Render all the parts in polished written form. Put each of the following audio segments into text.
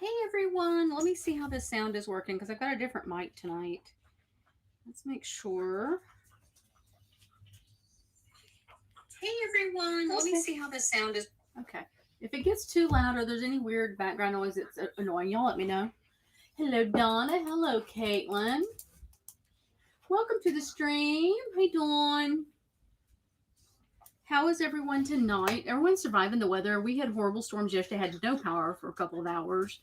Hey everyone, let me see how this sound is working because I've got a different mic tonight. Let's make sure. Hey everyone, let me see how this sound is. Okay. If it gets too loud or there's any weird background noise that's annoying, y'all let me know. Hello Donna, hello Caitlin. Welcome to the stream. Hey Dawn. How is everyone tonight? Everyone's surviving the weather. We had horrible storms yesterday, had no power for a couple of hours.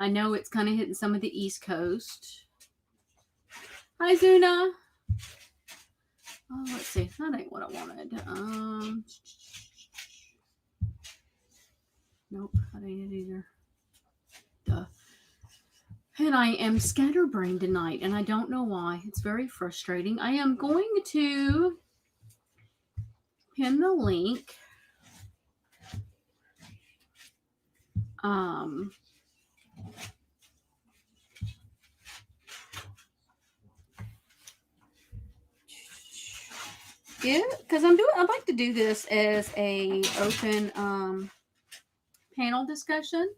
I know it's kind of hitting some of the East Coast. Hi, Zuna. Oh, let's see. That ain't what I wanted. Nope, that ain't it either. Duh. And I am scatterbrained tonight, and I don't know why. It's very frustrating. I am going to pin the link. Yeah, because I'd like to do this as a open panel discussion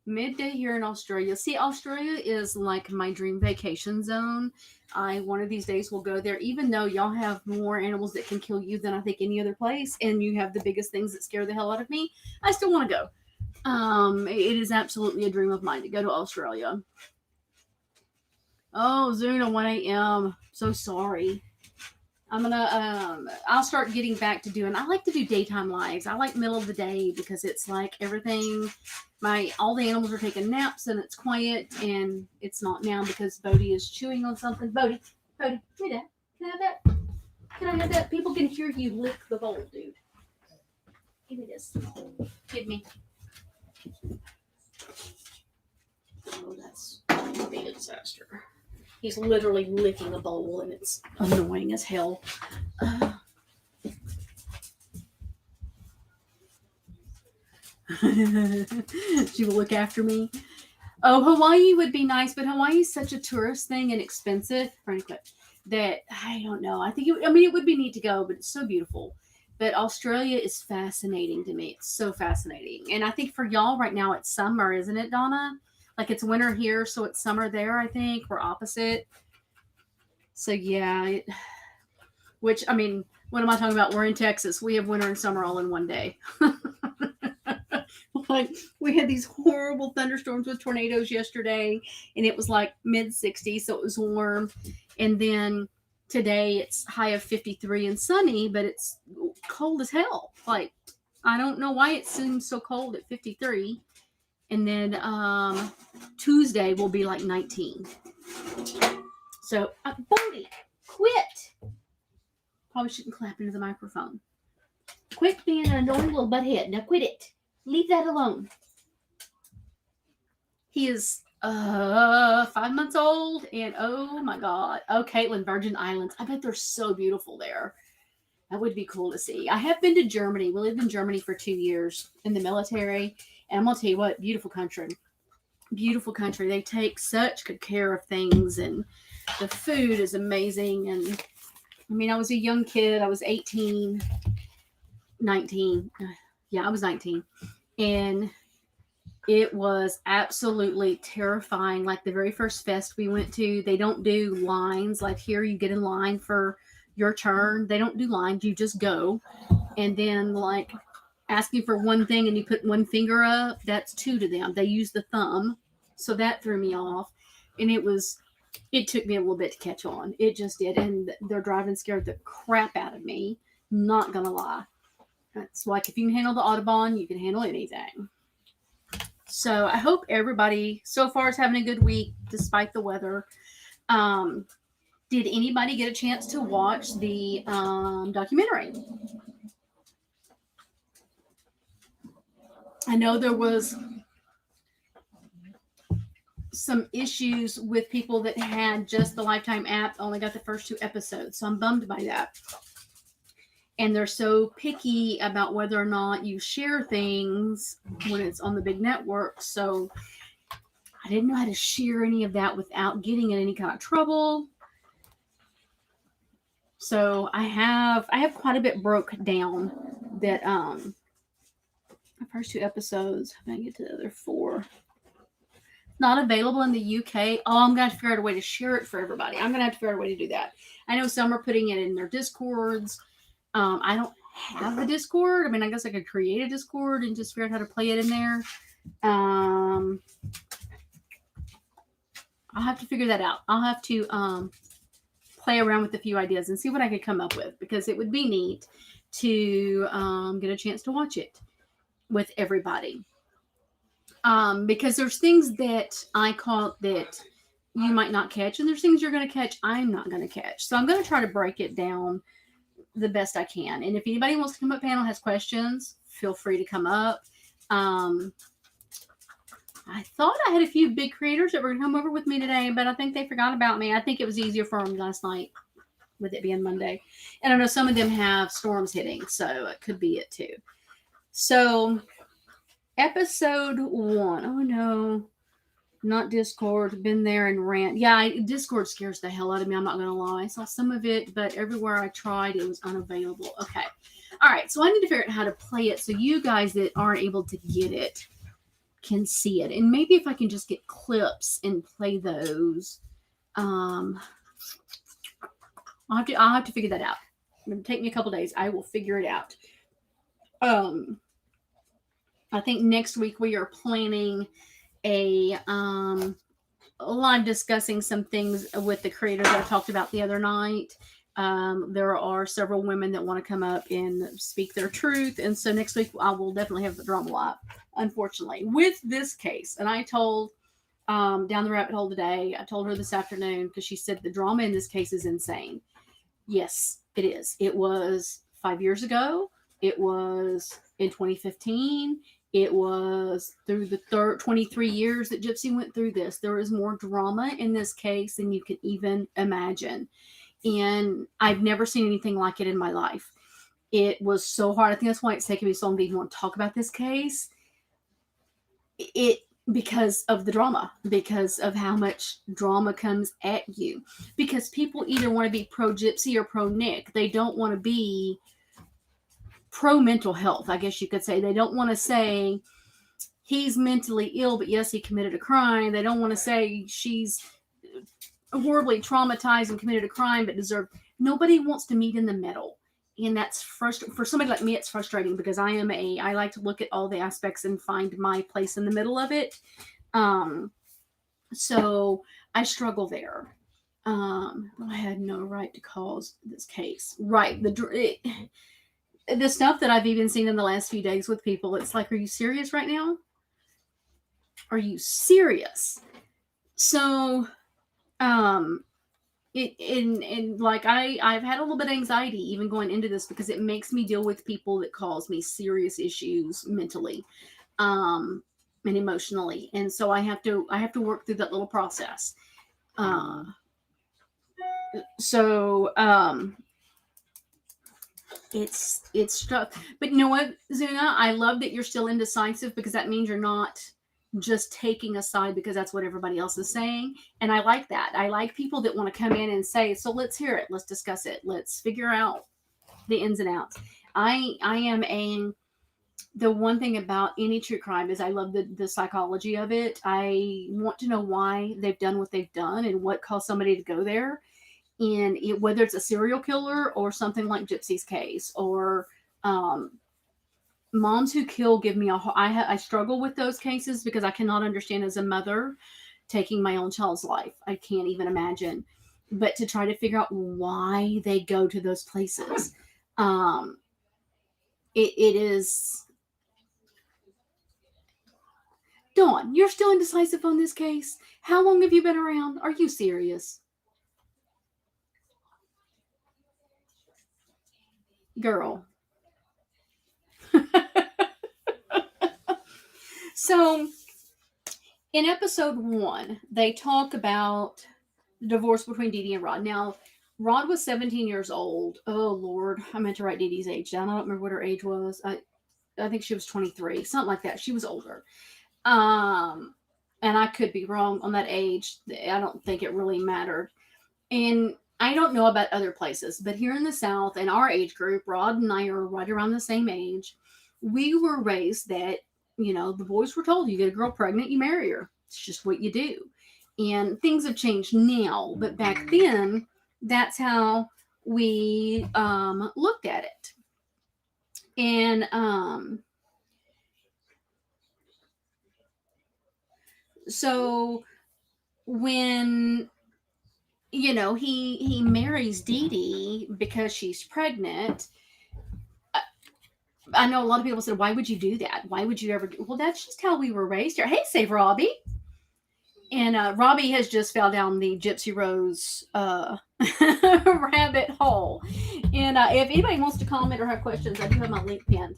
midday here in Australia. See, Australia is like my dream vacation zone. One of these days will go there, even though y'all have more animals that can kill you than I think any other place, and you have the biggest things that scare the hell out of me. I still want to go. It is absolutely a dream of mine to go to Australia. Oh, Zuna, 1 a.m. So sorry. I'll start getting back to I like to do daytime lives. I like middle of the day because it's like everything, all the animals are taking naps and it's quiet, and it's not now because Bodie is chewing on something. Bodie, give me that. Can I have that? Can I have that? People can hear you lick the bowl, dude. Give me this. Give me. Oh, that's going to be a disaster. He's literally licking a bowl, and it's annoying as hell. She will look after me. Oh, Hawaii would be nice, but Hawaii is such a tourist thing and expensive, frankly, that I don't know. I think it would be neat to go, but it's so beautiful. But Australia is fascinating to me. It's so fascinating. And I think for y'all right now, it's summer, isn't it, Donna? Like it's winter here, so it's summer there, I think. We're opposite. So yeah, what am I talking about? We're in Texas. We have winter and summer all in one day. Like we had these horrible thunderstorms with tornadoes yesterday, and it was like mid 60s, so it was warm. And then today it's high of 53 and sunny, but it's cold as hell. Like I don't know why it seems so cold at 53. And then Tuesday will be like 19. So, Bodie, quit. Probably shouldn't clap into the microphone. Quit being an annoying little butthead. Now quit it. Leave that alone. He is 5 months old, and oh my god. Oh, Caitlin, Virgin Islands. I bet they're so beautiful there. That would be cool to see. I have been to Germany. We lived in Germany for 2 years in the military. And I'm going to tell you what, beautiful country. Beautiful country. They take such good care of things, and the food is amazing. And I was a young kid. I was 18, 19. Yeah, I was 19. And it was absolutely terrifying. Like the very first fest we went to, they don't do lines. Like here, you get in line for your turn. They don't do lines. You just go. And then like asking for one thing and you put one finger up, that's 2 to them. They use the thumb. So that threw me off. And it took me a little bit to catch on. It just did. And their driving scared the crap out of me. Not going to lie. It's like if you can handle the Audubon, you can handle anything. So I hope everybody so far is having a good week despite the weather. Did anybody get a chance to watch the documentary? I know there was some issues with people that had just the Lifetime app, only got the first 2 episodes. So I'm bummed by that. And they're so picky about whether or not you share things when it's on the big network. So I didn't know how to share any of that without getting in any kind of trouble. So I have quite a bit broke down that the first 2 episodes. I'm gonna get to the other 4. Not available in the UK. Oh, I'm going to figure out a way to share it for everybody. I'm going to have to figure out a way to do that. I know some are putting it in their Discords. I don't have a Discord. I mean, I guess I could create a Discord and just figure out how to play it in there. I'll have to figure that out. I'll have to play around with a few ideas and see what I could come up with, because it would be neat to get a chance to watch it with everybody. Because there's things that I call that you might not catch, and there's things you're going to catch I'm not going to catch. So I'm going to try to break it down the best I can. And if anybody wants to come up panel, has questions, feel free to come up. I thought I had a few big creators that were going to come over with me today, but I think they forgot about me. I think it was easier for them last night with it being Monday. And I know some of them have storms hitting, so it could be it too. So episode 1. Oh no, not Discord. Been there and rant. Yeah, Discord scares the hell out of me. I'm not going to lie. I saw some of it, but everywhere I tried, it was unavailable. Okay. All right. So I need to figure out how to play it so you guys that aren't able to get it can see it. And maybe if I can just get clips and play those. I'll have to figure that out. It'll take me a couple days. I will figure it out. I think next week we are planning a live discussing some things with the creators that I talked about the other night. There are several women that want to come up and speak their truth. And so next week I will definitely have the drama live, unfortunately, with this case. And I told down the rabbit hole today, I told her this afternoon, because she said the drama in this case is insane. Yes, it is. It was 5 years ago. It was in 2015. It was through the 23 years that Gypsy went through this. There is more drama in this case than you can even imagine. And I've never seen anything like it in my life. It was so hard. I think that's why it's taken me so long to even want to talk about this case. Because of the drama, because of how much drama comes at you. Because people either want to be pro Gypsy or pro Nick. They don't want to be pro mental health, I guess you could say. They don't want to say he's mentally ill, but yes, he committed a crime. They don't want to say she's horribly traumatized and committed a crime, but deserved. Nobody wants to meet in the middle. And that's frustrating. For somebody like me, it's frustrating because I like to look at all the aspects and find my place in the middle of it. So I struggle there. I had no right to cause this case. Right. The stuff that I've even seen in the last few days with people, it's like, are you serious right now? Are you serious? So, like I've had a little bit of anxiety even going into this, because it makes me deal with people that cause me serious issues mentally, and emotionally. And so I have to work through that little process. It's tough. But you know what, Zuna? I love that you're still indecisive, because that means you're not just taking a side because that's what everybody else is saying. And I like that. I like people that want to come in and say, so let's hear it. Let's discuss it. Let's figure out the ins and outs. The one thing about any true crime is I love the psychology of it. I want to know why they've done what they've done and what caused somebody to go there. And whether it's a serial killer or something like Gypsy's case, or moms who kill give me I struggle with those cases, because I cannot understand as a mother taking my own child's life. I can't even imagine. But to try to figure out why they go to those places, it is. Dawn, you're still indecisive on this case? How long have you been around? Are you serious? Girl. So, in episode 1, they talk about the divorce between Deedee and Rod. Now, Rod was 17 years old. Oh, Lord. I meant to write Deedee's age down. I don't remember what her age was. I think she was 23, something like that. She was older. And I could be wrong on that age. I don't think it really mattered. And I don't know about other places, but here in the South, in our age group, Rod and I are right around the same age. We were raised that the boys were told, you get a girl pregnant, you marry her. It's just what you do. And things have changed now, but back then, that's how we looked at it. And so when he marries Deedee because she's pregnant. I know a lot of people said, why would you do that? Why would you ever do? Well, that's just how we were raised here. Hey, save Robbie. And Robbie has just fell down the Gypsy Rose rabbit hole. And if anybody wants to comment or have questions, I do have my link pinned.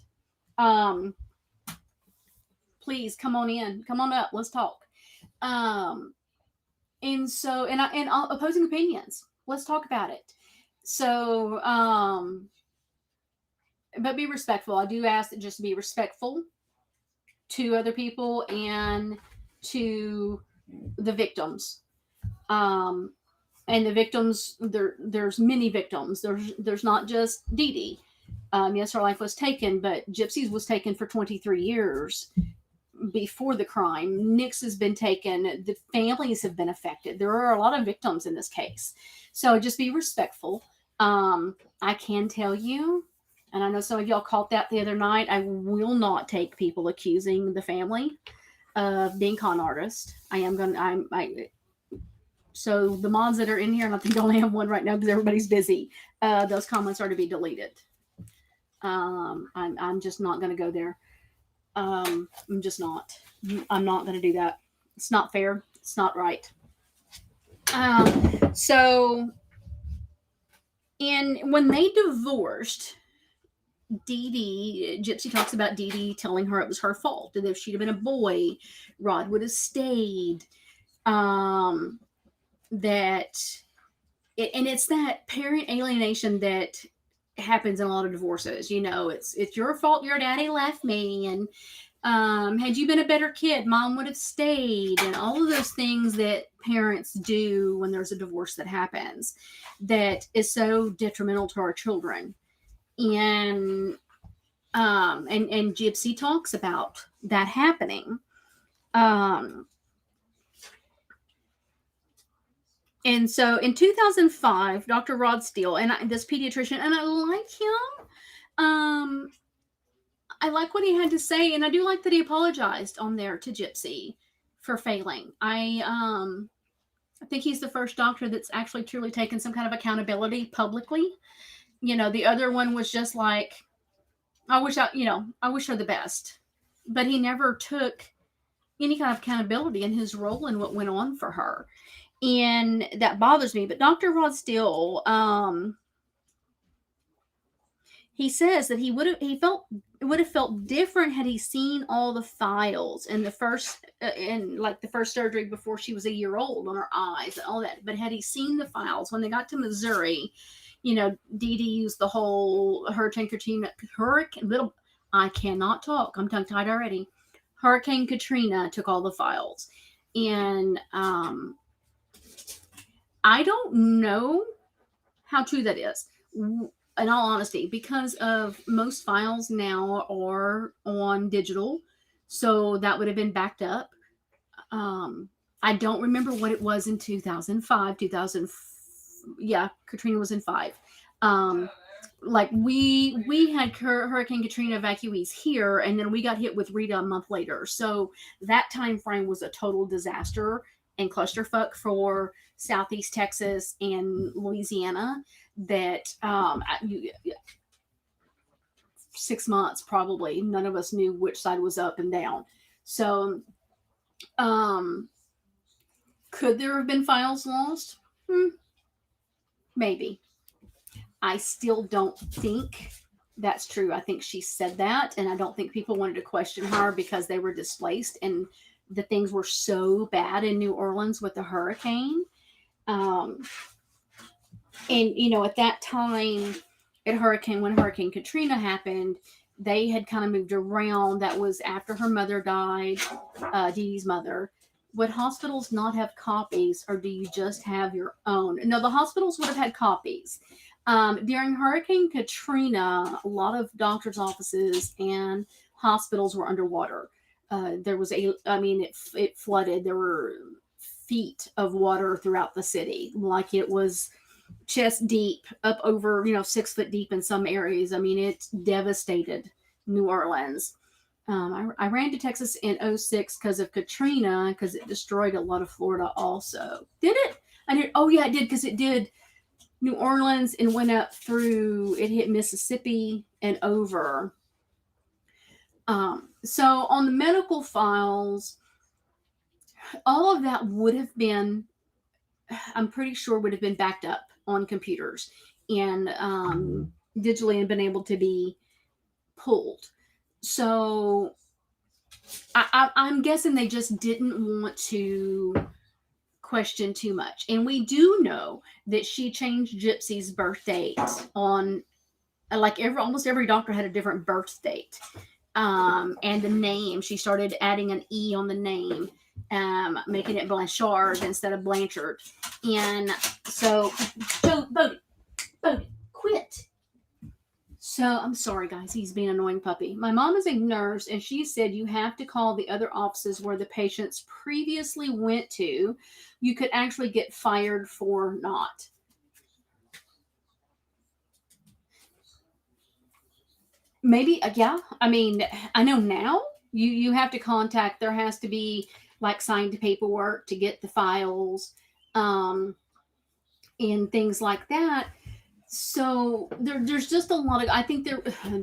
Please come on in, come on up, let's talk. And so, and opposing opinions. Let's talk about it. So, but be respectful. I do ask that just to be respectful to other people and to the victims. And the victims, there's many victims. There's not just Deedee. Yes, her life was taken, but Gypsy's was taken for 23 years before the crime. Nick's has been taken. The families have been affected. There are a lot of victims in this case. So just be respectful. I can tell you, and I know some of y'all caught that the other night, I will not take people accusing the family of being con artists. So the mods that are in here, and I think I only have one right now because everybody's busy, those comments are to be deleted. I'm just not going to go there. I'm just not. I'm not going to do that. It's not fair. It's not right. So, and when they divorced, Deedee, Gypsy talks about Deedee telling her it was her fault. And if she'd have been a boy, Rod would have stayed. And it's that parent alienation that happens in a lot of divorces. It's your fault your daddy left me, and had you been a better kid, mom would have stayed, and all of those things that parents do when there's a divorce that happens that is so detrimental to our children. And Gypsy talks about that happening. And so in 2005, Dr. Rod Steele, and this pediatrician, and I like him. I like what he had to say, and I do like that he apologized on there to Gypsy for failing. I think he's the first doctor that's actually truly taken some kind of accountability publicly. The other one was just like, I wish her the best. But he never took any kind of accountability in his role and what went on for her. And that bothers me. But Dr. Rod Steele, he says that it would have felt different had he seen all the files in the first surgery before she was a year old on her eyes and all that. But had he seen the files when they got to Missouri, Deedee used the whole Hurricane Katrina. I cannot talk. I'm tongue tied already. Hurricane Katrina took all the files, and I don't know how true that is. In all honesty, because of most files now are on digital, so that would have been backed up. I don't remember what it was in 2005. Katrina was in 5. Like we had Hurricane Katrina evacuees here, and then we got hit with Rita a month later. So that time frame was a total disaster and clusterfuck for Southeast Texas and Louisiana. That 6 months probably none of us knew which side was up and down. So could there have been files lost? Maybe. I still don't think that's true. I think she said that, and I don't think people wanted to question her because they were displaced and the things were so bad in New Orleans with the hurricane. And, at that time, when Hurricane Katrina happened, they had kind of moved around. That was after her mother died, Deedee's mother. Would hospitals not have copies, or do you just have your own? No, the hospitals would have had copies. During Hurricane Katrina, a lot of doctors' offices and hospitals were underwater. there was it flooded. There were feet of water throughout the city, like it was chest deep, up over 6 foot deep in some areas. I mean, it devastated New Orleans. I ran to Texas in '06 because of Katrina, because it destroyed a lot of Florida also. Did it? I did. Oh yeah, it did, because it did New Orleans and went up through. It hit Mississippi and over. So on the medical files, all of that would have been, I'm pretty sure, would have been backed up on computers and digitally and been able to be pulled. So I'm guessing they just didn't want to question too much. And we do know that she changed Gypsy's birth date on, like, almost every doctor had a different birth date. And the name, she started adding an E on the name, making it Blanchard instead of Blanchard. And so, Bodie, quit. So I'm sorry, guys. He's being an annoying puppy. My mom is a nurse, and she said you have to call the other offices where the patients previously went to. You could actually get fired for not. Maybe, yeah. I mean, I know now you have to contact. There has to be like signed paperwork to get the files, and things like that. So there's just a lot of, I think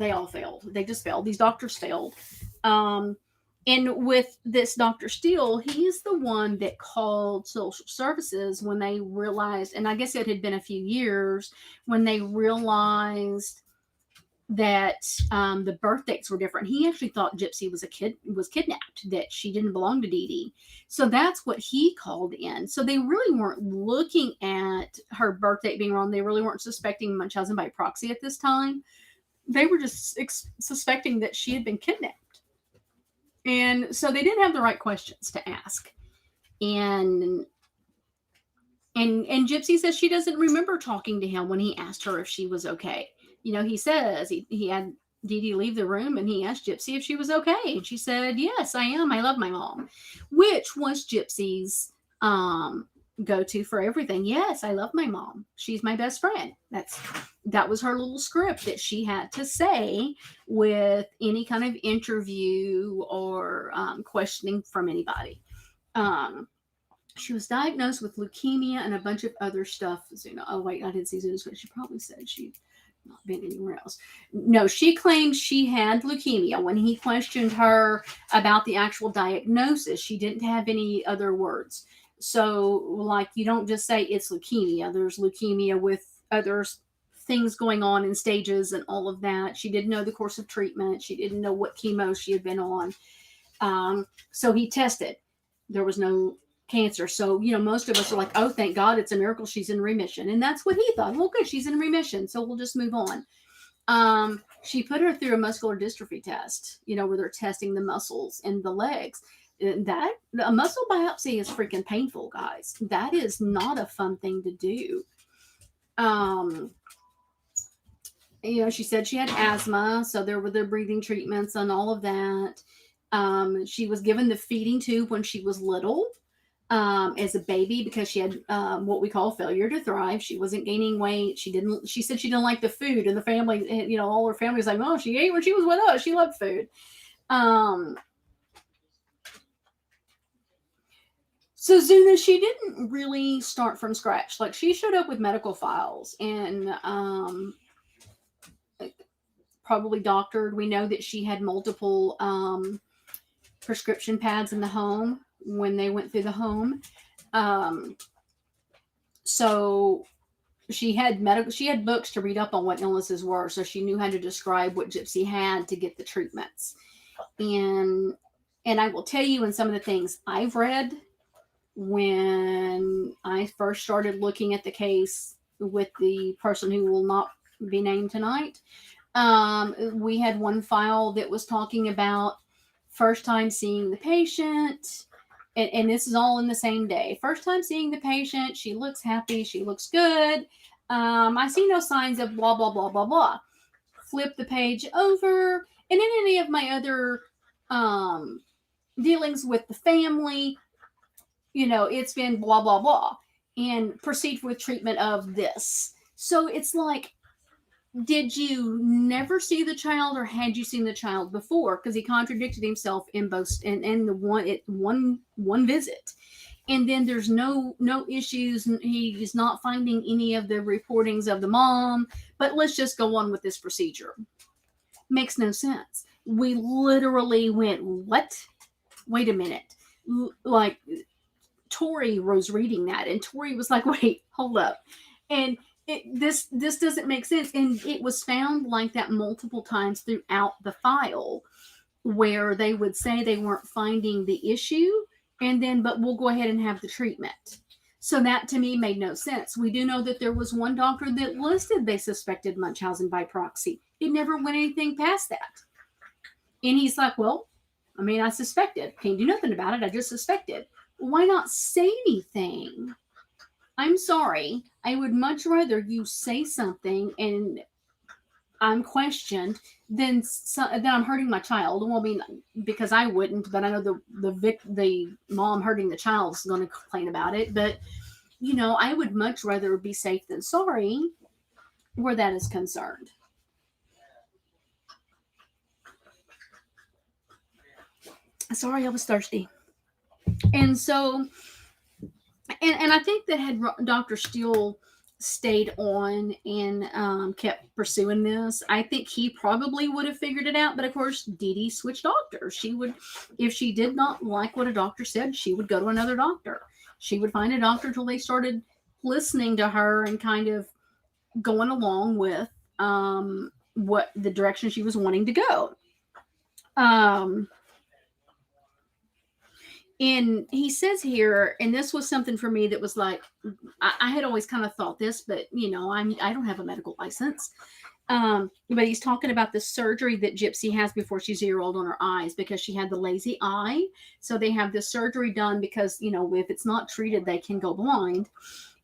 they all failed. They just failed. These doctors failed. And with this Dr. Steele, he's the one that called social services when they realized, and I guess it had been a few years, when they realized that the birth dates were different. He actually thought Gypsy was kidnapped, that she didn't belong to Deedee. So that's what he called in. So they really weren't looking at her birth date being wrong. They really weren't suspecting Munchausen by proxy at this time. They were just suspecting that she had been kidnapped. And so they didn't have the right questions to ask. And Gypsy says she doesn't remember talking to him when he asked her if she was okay. He says he had Deedee leave the room, and he asked Gypsy if she was okay. And she said, yes, I am. I love my mom, which was Gypsy's go-to for everything. Yes, I love my mom. She's my best friend. That was her little script that she had to say with any kind of interview or questioning from anybody. She was diagnosed with leukemia and a bunch of other stuff. Oh, wait, I didn't see Zuna's question. She probably said she'd not been anywhere else. No, she claimed she had leukemia. When he questioned her about the actual diagnosis, she didn't have any other words. So, like, you don't just say it's leukemia. There's leukemia with other things going on in stages and all of that. She didn't know the course of treatment. She didn't know what chemo she had been on. So he tested. There was no cancer. So, most of us are like, oh, thank God, it's a miracle she's in remission. And that's what he thought. Well, good, she's in remission, so we'll just move on. She put her through a muscular dystrophy test, where they're testing the muscles in the legs. A muscle biopsy is freaking painful, guys. That is not a fun thing to do. She said she had asthma, so there were the breathing treatments and all of that. She was given the feeding tube when she was little. As a baby, because she had what we call failure to thrive. She wasn't gaining weight. She said she didn't like the food, and the family, all her family was like, oh, she ate when she was with us. She loved food. So Zuna, she didn't really start from scratch. Like, she showed up with medical files and probably doctored. We know that she had multiple prescription pads in the home when they went through the home. So she had books to read up on what illnesses were, so she knew how to describe what Gypsy had to get the treatments. And I will tell you, in some of the things I've read when I first started looking at the case with the person who will not be named tonight, we had one file that was talking about first time seeing the patient. And this is all in the same day. First time seeing the patient, she looks happy, she looks good. I see no signs of blah, blah, blah, blah, blah. Flip the page over. And in any of my other dealings with the family. It's been blah, blah, blah, and proceed with treatment of this. So it's like, did you never see the child, or had you seen the child before? Because he contradicted himself in both in the one visit. And then there's no issues. He's not finding any of the reportings of the mom, but let's just go on with this procedure. Makes no sense. We literally went, what? Wait a minute. Like, Tori was reading that, and Tori was like, wait, hold up. And this doesn't make sense. And it was found like that multiple times throughout the file, where they would say they weren't finding the issue, and then, but we'll go ahead and have the treatment. So that to me made no sense. We do know that there was one doctor that listed they suspected Munchausen by proxy. It never went anything past that. And he's like, well, I mean, I suspected. Can't do nothing about it. I just suspected. Why not say anything? I'm sorry. I would much rather you say something and I'm questioned than I'm hurting my child. Well, I mean, because I wouldn't, but I know the mom hurting the child is going to complain about it. But I would much rather be safe than sorry where that is concerned. Sorry, I was thirsty. And so, and I think that had Dr. Steele stayed on and kept pursuing this, I think he probably would have figured it out. But of course, Deedee switched doctors. She would, if she did not like what a doctor said, she would go to another doctor. She would find a doctor until they started listening to her and kind of going along with what the direction she was wanting to go. And he says here, and this was something for me that was like, I had always kind of thought this, but I don't have a medical license. But he's talking about the surgery that Gypsy has before she's a year old on her eyes, because she had the lazy eye. So they have this surgery done because, if it's not treated, they can go blind.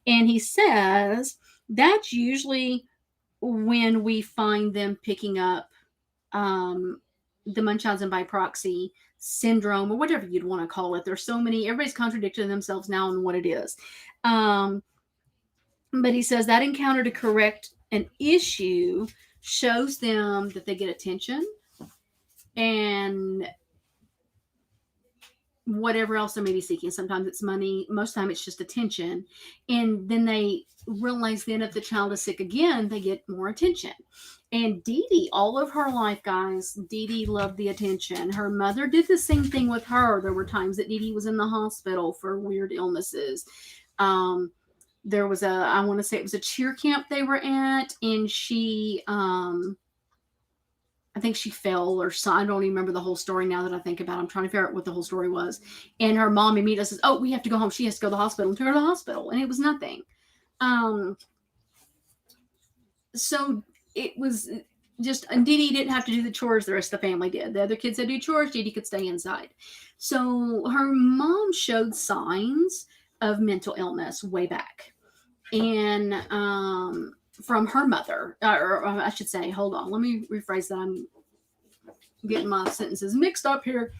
And he says that's usually when we find them picking up the Munchausen by proxy syndrome, or whatever you'd want to call it. There's so many, everybody's contradicting themselves now on what it is. But he says that encounter to correct an issue shows them that they get attention and whatever else they may be seeking. Sometimes it's money. Most of the time it's just attention. And then they realize then if the child is sick again, they get more attention. And Deedee, all of her life, guys, Deedee loved the attention. Her mother did the same thing with her. There were times that Deedee was in the hospital for weird illnesses. There was I want to say it was a cheer camp they were at, and she, I think she fell or something. I don't even remember the whole story now that I think about it. I'm trying to figure out what the whole story was. And her mom immediately says, oh, we have to go home. She has to go to the hospital. And took her to the hospital. And it was nothing. So it was just, and Deedee didn't have to do the chores the rest of the family did. The other kids that do chores, Deedee could stay inside. So her mom showed signs of mental illness way back. And from her mother, or I should say, hold on, let me rephrase that. I'm getting my sentences mixed up here.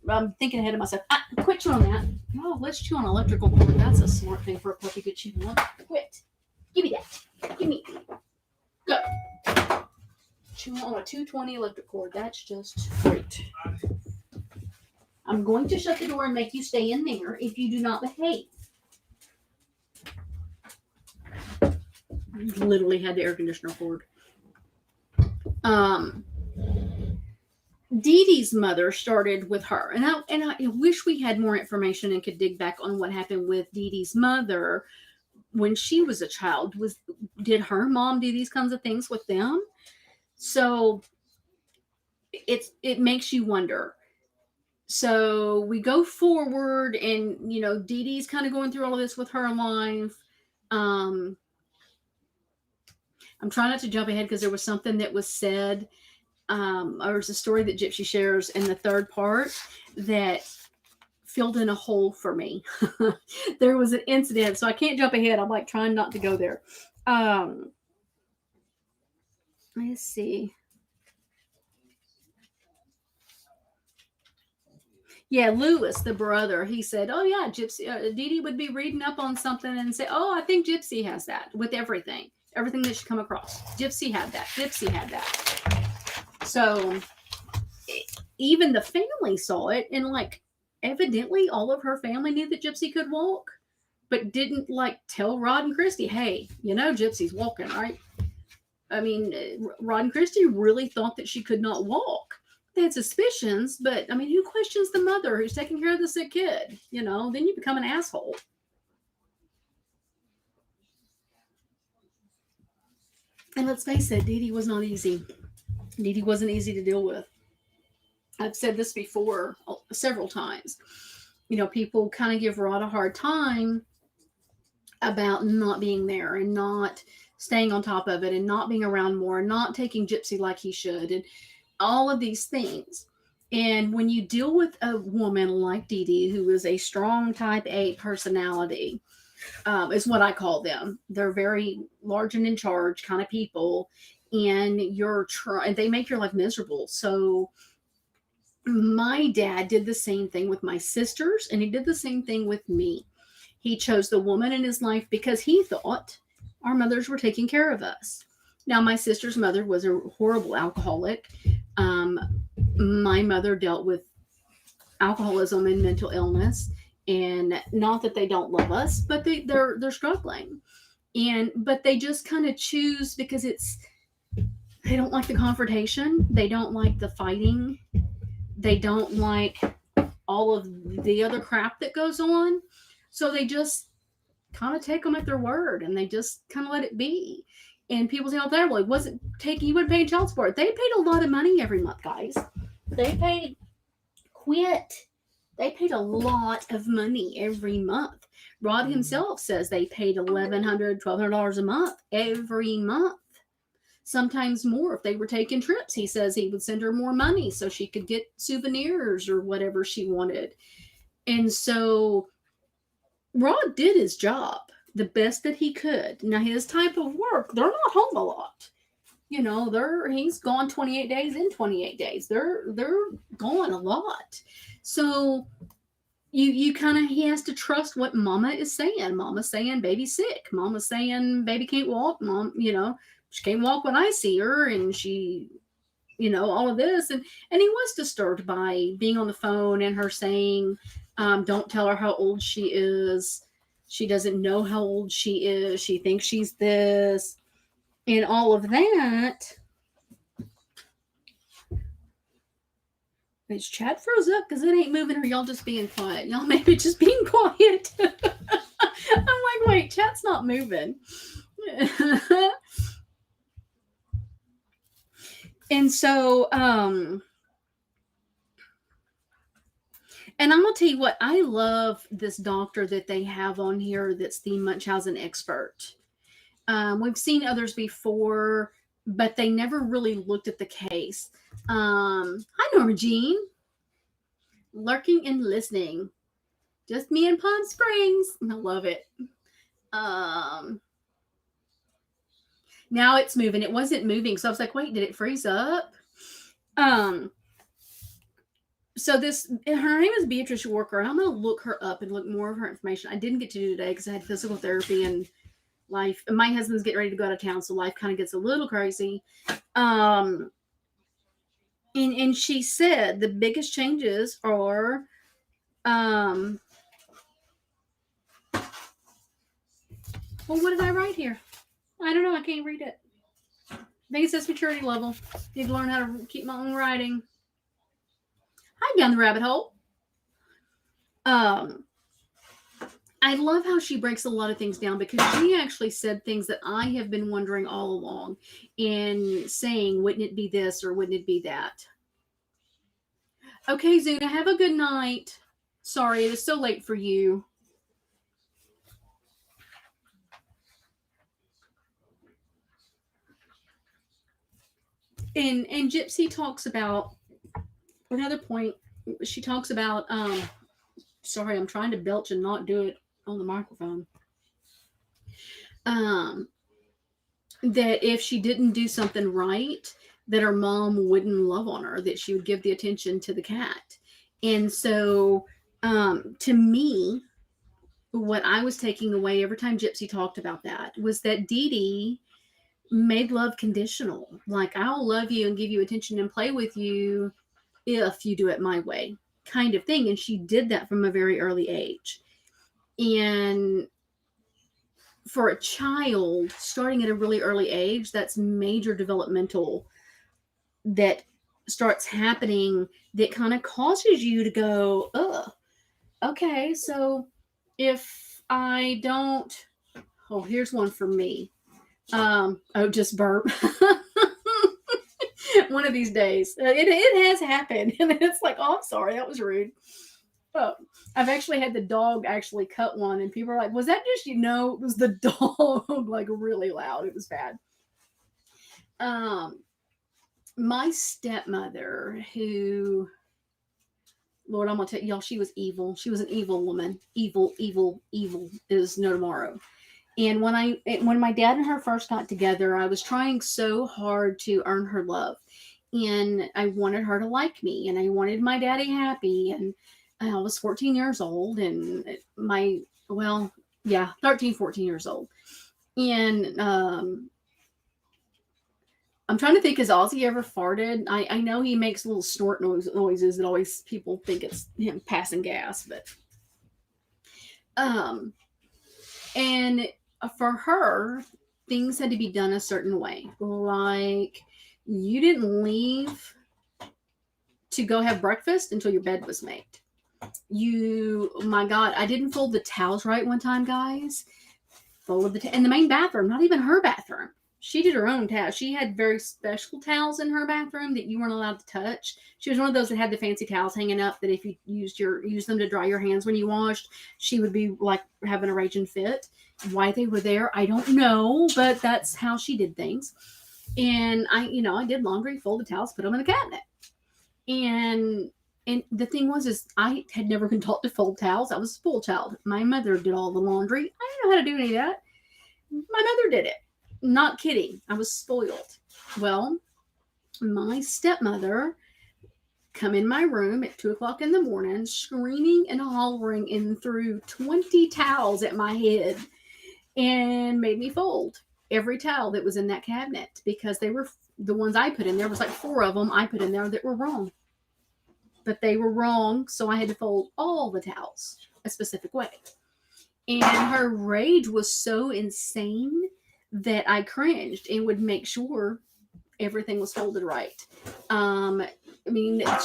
I'm thinking ahead of myself. Quit chewing on that. Oh, let's chew on electrical cord. That's a smart thing for a puppy to chew on. Quit. Give me that. Give me. Go. Chew on a 220 electric cord. That's just great. I'm going to shut the door and make you stay in there if you do not behave. Literally had the air conditioner cord. Deedee's mother started with her, and I wish we had more information and could dig back on what happened with Deedee's mother when she was a child. Did her mom do these kinds of things with them? So it makes you wonder. So we go forward, and Deedee's kind of going through all of this with her life. I'm trying not to jump ahead because there was something that was said. Or was a story that Gypsy shares in the third part that filled in a hole for me. There was an incident, so I can't jump ahead. I'm like trying not to go there. Let's see. Yeah, Lewis, the brother, he said, "Oh yeah, Gypsy Deedee would be reading up on something and say, "Oh, I think Gypsy has that with everything that she come across. Gypsy had that. Gypsy had that." So even the family saw it, and like evidently all of her family knew that Gypsy could walk, but didn't like tell Rod and Christy, "Hey, Gypsy's walking, right?" I mean, Rod and Christy really thought that she could not walk. They had suspicions, but I mean, who questions the mother who's taking care of the sick kid? Then you become an asshole. And let's face it, Deedee was not easy. Deedee wasn't easy to deal with. I've said this before several times. People kind of give Rod a hard time about not being there and not staying on top of it and not being around more and not taking Gypsy like he should and all of these things. And when you deal with a woman like Deedee, who is a strong type A personality, is what I call them. They're very large and in charge kind of people, and they make your life miserable. So my dad did the same thing with my sisters, and he did the same thing with me. He chose the woman in his life because he thought our mothers were taking care of us. Now, my sister's mother was a horrible alcoholic. My mother dealt with alcoholism and mental illness, and not that they don't love us, but they're struggling. But they just kind of choose because they don't like the confrontation, they don't like the fighting, they don't like all of the other crap that goes on. So they just kind of take them at their word and they just kind of let it be. And people say, "Oh, there, well, you wouldn't pay child support." They paid a lot of money every month, guys. They paid They paid a lot of money every month. Rod himself says they paid $1,100, $1,200 a month every month. Sometimes more if they were taking trips. He says he would send her more money so she could get souvenirs or whatever she wanted. And so Rod did his job the best that he could. Now, his type of work, they're not home a lot. He's gone 28 days in 28 days. They're gone a lot. So he has to trust what mama is saying. Mama's saying baby's sick. Mama's saying baby can't walk. Mom, she can't walk when I see her, and she, all of this. And he was disturbed by being on the phone and her saying, don't tell her how old she is. She doesn't know how old she is. She thinks she's this. And all of that. Is chat froze up because it ain't moving, or y'all just being quiet? Y'all maybe just being quiet. I'm like, wait, chat's not moving. And so, and I'm gonna tell you what, I love this doctor that they have on here that's the Munchausen expert. We've seen others before, but they never really looked at the case. Hi, Norma Jean. Lurking and listening. Just me and Palm Springs. I love it. Now it's moving. It wasn't moving, so I was like, wait, did it freeze up? So her name is Beatrice Walker. I'm going to look her up and look more of her information. I didn't get to do today because I had physical therapy and life. My husband's getting ready to go out of town, so life kind of gets a little crazy. And she said the biggest changes are well, what did I write here? I don't know. I can't read it. I think it says maturity level. Need to learn how to keep my own writing. Hi, down the rabbit hole. I love how she breaks a lot of things down because she actually said things that I have been wondering all along and saying, wouldn't it be this or wouldn't it be that? Okay, Zuna, have a good night. Sorry, it is so late for you. And Gypsy talks about another point. She talks about sorry, I'm trying to belch and not do it on the microphone. That if she didn't do something right, that her mom wouldn't love on her, that she would give the attention to the cat. And so, to me, what I was taking away every time Gypsy talked about that was that Deedee made love conditional. Like, I'll love you and give you attention and play with you if you do it my way, kind of thing. And she did that from a very early age. And for a child starting at a really early age, that's major developmental that starts happening that kind of causes you to go, ugh, okay, so if I don't, oh, here's one for me. Just burp. One of these days. It has happened. And it's like, oh, I'm sorry, that was rude. Oh, I've actually had the dog actually cut one, and people are like, was that just, it was the dog, like really loud. It was bad. My stepmother, who, Lord, I'm gonna tell y'all, she was evil. She was an evil woman. Evil, evil, evil is no tomorrow. And when my dad and her first got together, I was trying so hard to earn her love, and I wanted her to like me, and I wanted my daddy happy. And I was 14 years old, and 13, 14 years old, and I'm trying to think, has Ozzy ever farted? I know he makes little snort noises that always people think it's him passing gas, but and for her, things had to be done a certain way. Like, you didn't leave to go have breakfast until your bed was made. My God, I didn't fold the towels right one time, guys. Folded in the main bathroom, not even her bathroom. She did her own towels. She had very special towels in her bathroom that you weren't allowed to touch. She was one of those that had the fancy towels hanging up that if you used them to dry your hands when you washed, she would be like having a raging fit. Why they were there, I don't know, but that's how she did things. And I did laundry, folded towels, put them in the cabinet. And the thing was, I had never been taught to fold towels. I was a spoiled child. My mother did all the laundry. I didn't know how to do any of that. My mother did it. Not kidding. I was spoiled. Well, my stepmother come in my room at 2:00 in the morning, screaming and hollering and threw 20 towels at my head and made me fold every towel that was in that cabinet, because they were the ones I put in there. Was like 4 of them I put in there that were wrong. But they were wrong, so I had to fold all the towels a specific way. And her rage was so insane that I cringed and would make sure everything was folded right.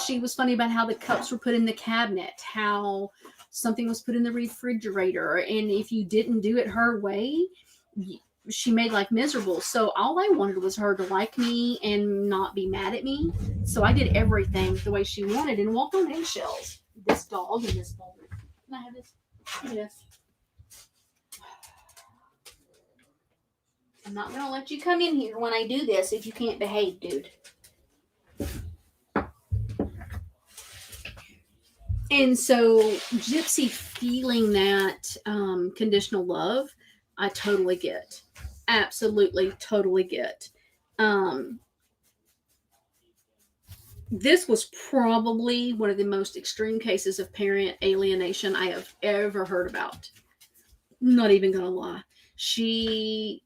She was funny about how the cups were put in the cabinet, how something was put in the refrigerator, and if you didn't do it her way, she made life miserable. So all I wanted was her to like me and not be mad at me. So I did everything the way she wanted and walked on eggshells. This dog and this bowl. Can I have this? Yes. I'm not going to let you come in here when I do this if you can't behave, dude. And so Gypsy feeling that conditional love, I totally get. Absolutely, totally get. This was probably one of the most extreme cases of parent alienation I have ever heard about. Not even going to lie. She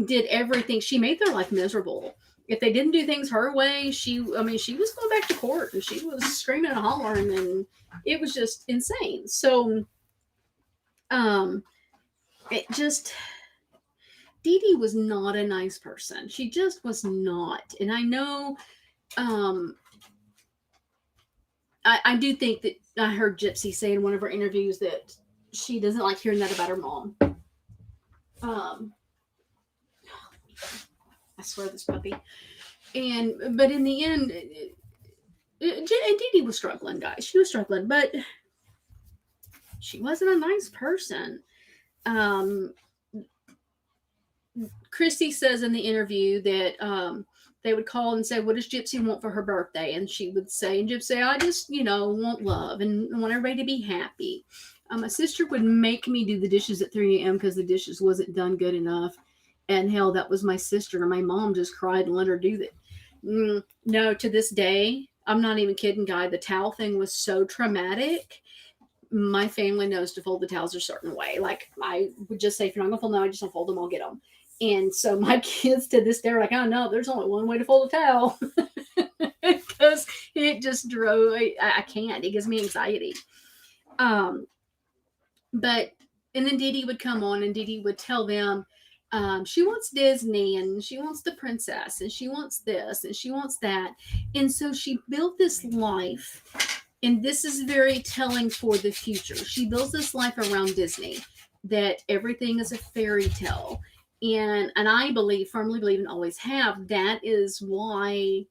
did everything. She made their life miserable. If they didn't do things her way, she was going back to court, and she was screaming and hollering, and it was just insane. So, Deedee was not a nice person. She just was not. And I know, I do think that I heard Gypsy say in one of her interviews that she doesn't like hearing that about her mom. I swear, this puppy. But in the end, Deedee was struggling, guys. She was struggling, but she wasn't a nice person. Christy says in the interview that they would call and say, what does Gypsy want for her birthday? And she would say, and Gypsy, I just, want love and want everybody to be happy. My sister would make me do the dishes at 3 a.m. because the dishes wasn't done good enough. And hell, that was my sister. My mom just cried and let her do that. No, to this day, I'm not even kidding, guy. The towel thing was so traumatic. My family knows to fold the towels a certain way. Like I would just say, if you're not gonna fold them, I just don't fold them. I'll get them. And so my kids to this day are like, oh no, there's only one way to fold a towel, because it just drove. I can't. It gives me anxiety. Um, but and then Deedee would come on, and Deedee would tell them, she wants Disney, and she wants the princess, and she wants this, and she wants that. And so she built this life, and this is very telling for the future. She builds this life around Disney, that everything is a fairy tale. And I believe, firmly believe, and always have, that is why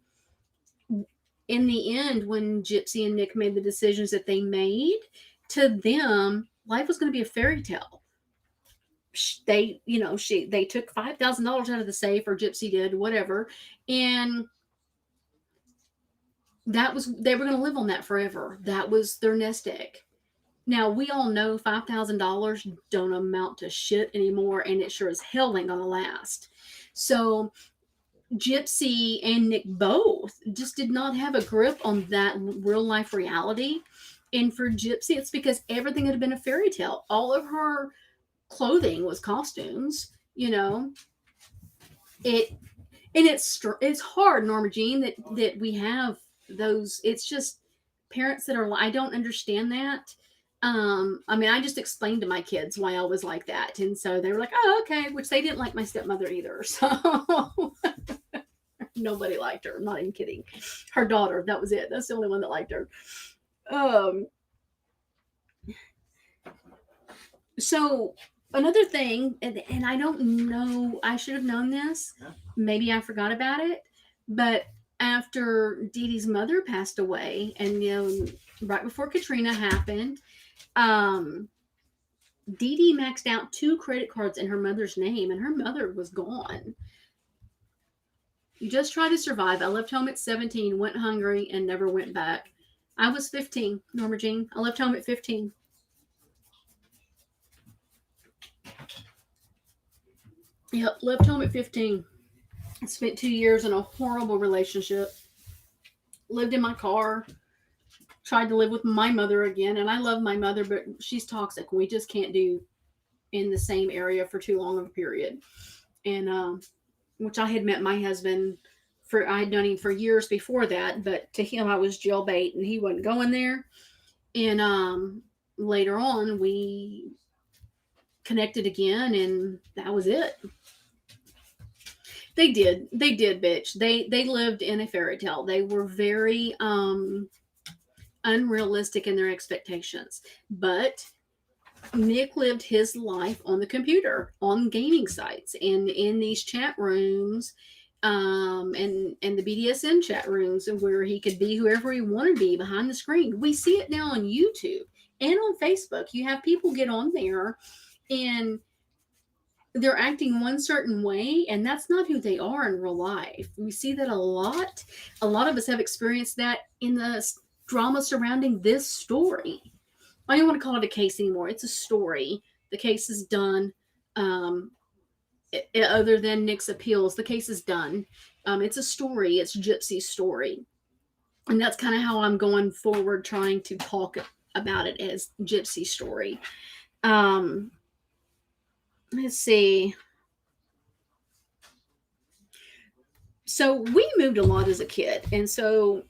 in the end, when Gypsy and Nick made the decisions that they made, to them, life was going to be a fairy tale. They took $5,000 out of the safe, or Gypsy did, whatever, and they were going to live on that forever. That was their nest egg. Now we all know $5,000 don't amount to shit anymore, and it sure as hell ain't gonna last. So Gypsy and Nick both just did not have a grip on that real life reality. And for Gypsy, it's because everything had been a fairy tale. All of her clothing was costumes, It and it's hard, Norma Jean, that we have those. It's just parents that are. I don't understand that. I mean, I just explained to my kids why I was like that, and so they were like, "Oh, okay," which they didn't like my stepmother either. So nobody liked her. I'm not even kidding. Her daughter, that was it. That's the only one that liked her. Um, so another thing, and I don't know, I should have known this. Maybe I forgot about it, but after Dee Dee's mother passed away, and right before Katrina happened, Dee Dee maxed out 2 credit cards in her mother's name, and her mother was gone. You just try to survive. I left home at 17, went hungry, and never went back. I was 15, Norma Jean. I left home at 15. Yep, left home at 15. I spent 2 years in a horrible relationship. Lived in my car. Tried to live with my mother again, and I love my mother, but she's toxic. We just can't do in the same area for too long of a period. And which I had met my husband I had known him for years before that, but to him I was jailbait, and he wasn't going there. And later on we connected again, and that was it. They did, bitch. They lived in a fairy tale. They were very unrealistic in their expectations. But Nick lived his life on the computer, on gaming sites, and in these chat rooms, and the BDSM chat rooms, where he could be whoever he wanted to be behind the screen. We see it now on YouTube and on Facebook. You have people get on there, and they're acting one certain way, and that's not who they are in real life. We see that a lot. A lot of us have experienced that in the drama surrounding this story. I don't want to call it a case anymore. It's a story. The case is done. Other than Nick's appeals, the case is done. It's a story. It's Gypsy's story. And that's kind of how I'm going forward, trying to talk about it as Gypsy's story. Let's see. So we moved a lot as a kid. And so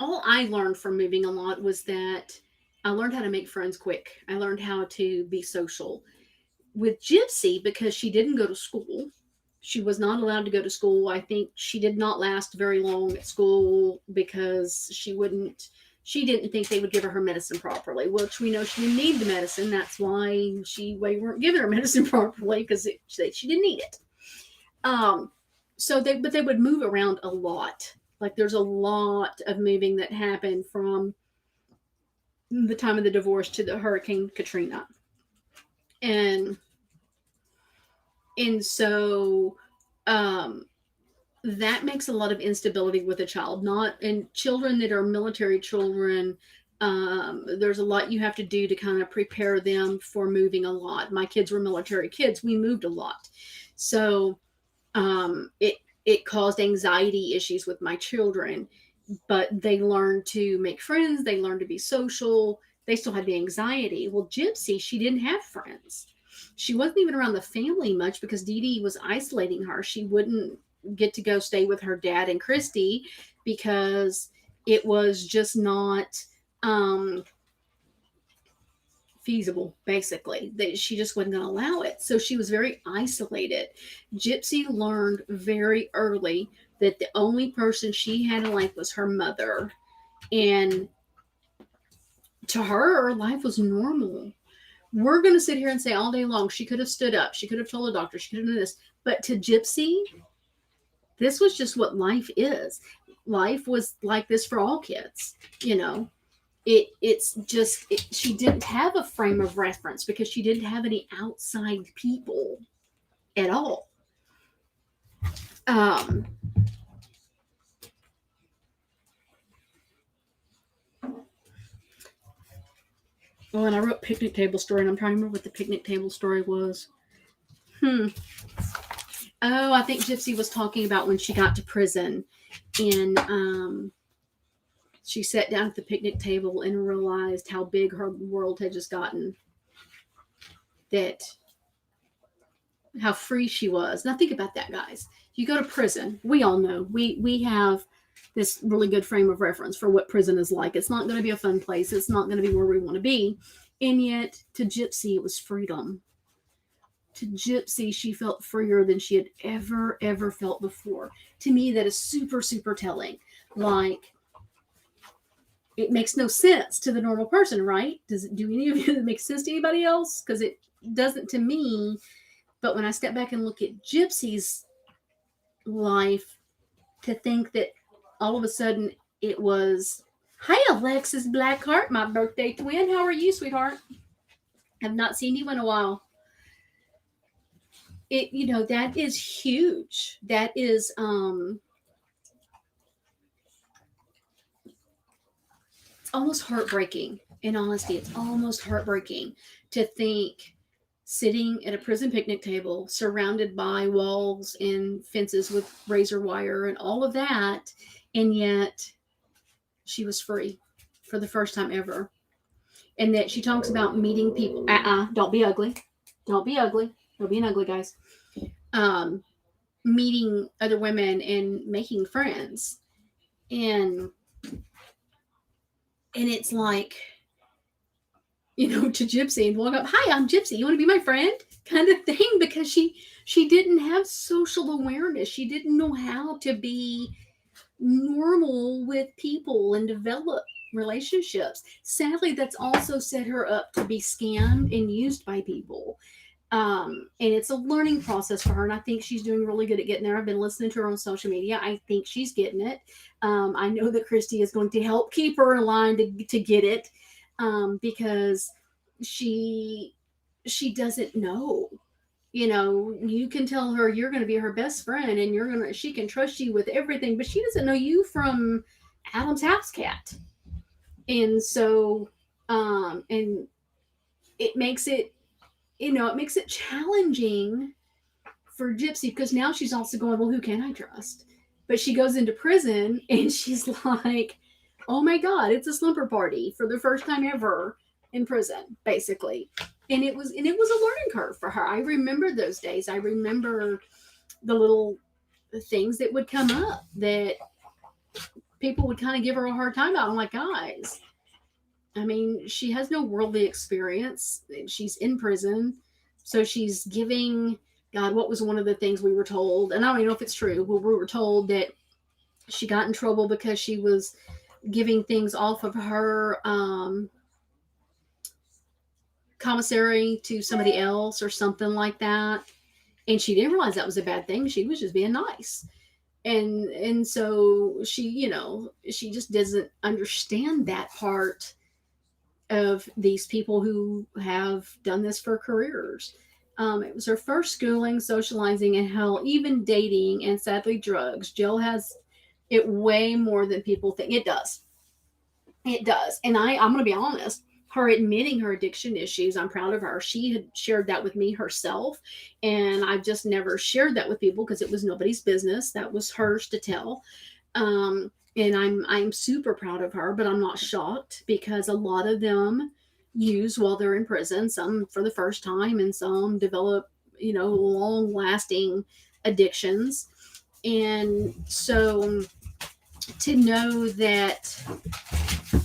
all I learned from moving a lot was that I learned how to make friends quick. I learned how to be social. With Gypsy, because she didn't go to school, she was not allowed to go to school. I think she did not last very long at school because she didn't think they would give her medicine properly, which we know she didn't need the medicine. That's why we weren't giving her medicine properly, because she didn't need it. But they would move around a lot. Like there's a lot of moving that happened from the time of the divorce to the Hurricane Katrina. And so that makes a lot of instability with a child. And children that are military children, there's a lot you have to do to kind of prepare them for moving a lot. My kids were military kids. We moved a lot. So it caused anxiety issues with my children, but they learned to make friends, they learned to be social. They still had the anxiety. Well, Gypsy, she didn't have friends. She wasn't even around the family much because Deedee was isolating her. She wouldn't get to go stay with her dad and Christy because it was just not um, feasible, basically. She just wasn't going to allow it. So she was very isolated. Gypsy learned very early that the only person she had in life was her mother. And to her, life was normal. We're going to sit here and say all day long, she could have stood up. She could have told the doctor. She could have done this. But to Gypsy, this was just what life is. Life was like this for all kids, you know. It's just she didn't have a frame of reference because she didn't have any outside people at all. Um, well, and I wrote picnic table story, and I'm trying to remember what the picnic table story was. Oh, I think Gypsy was talking about when she got to prison, and she sat down at the picnic table and realized how big her world had just gotten. That how free she was. Now think about that, guys. You go to prison. We all know we have this really good frame of reference for what prison is like. It's not going to be a fun place. It's not going to be where we want to be. And yet, to Gypsy, it was freedom. To Gypsy, she felt freer than she had ever felt before. To me, that is super, super telling. Like, it makes no sense to the normal person, right? Does it do any of it make sense to anybody else? Because it doesn't to me. But when I step back and look at Gypsy's life, to think that all of a sudden it was, hi, Alexis Blackheart, my birthday twin. How are you, sweetheart? I've not seen you in a while. That is huge. That is it's almost heartbreaking. In honesty, it's almost heartbreaking to think sitting at a prison picnic table surrounded by walls and fences with razor wire and all of that, and yet she was free for the first time ever. And that she talks about meeting people. Don't be ugly. Don't be ugly. Don't be an ugly, guys. Meeting other women and making friends. And it's like, to Gypsy and walk up, hi, I'm Gypsy. You want to be my friend? Kind of thing, because she didn't have social awareness. She didn't know how to be normal with people and develop relationships. Sadly, that's also set her up to be scammed and used by people. And it's a learning process for her, and I think she's doing really good at getting there. I've been listening to her on social media. I think she's getting it. I know that Christy is going to help keep her in line to get it, because she doesn't know. You can tell her you're going to be her best friend, and she can trust you with everything, but she doesn't know you from Adam's house cat. And so, and it makes it, it makes it challenging for Gypsy, because now she's also going, well, who can I trust? But she goes into prison and she's like, oh my God, it's a slumber party for the first time ever in prison, basically. And it was a learning curve for her. I remember those days. I remember the little things that would come up that people would kind of give her a hard time about. I'm like, guys, I mean, she has no worldly experience. She's in prison. So she's giving, God, what was one of the things we were told? And I don't even know if it's true, but we were told that she got in trouble because she was giving things off of her commissary to somebody else or something like that. And she didn't realize that was a bad thing. She was just being nice. And so she, she just doesn't understand that part of these people who have done this for careers. It was her first schooling, socializing, and hell, even dating, and sadly drugs. Jill has it way more than people think. It does. It does. And I'm going to be honest. her admitting her addiction issues. I'm proud of her. She had shared that with me herself, and I've just never shared that with people because it was nobody's business. That was hers to tell. And I'm super proud of her, but I'm not shocked because a lot of them use while they're in prison, some for the first time, and some develop, long lasting addictions. And so to know that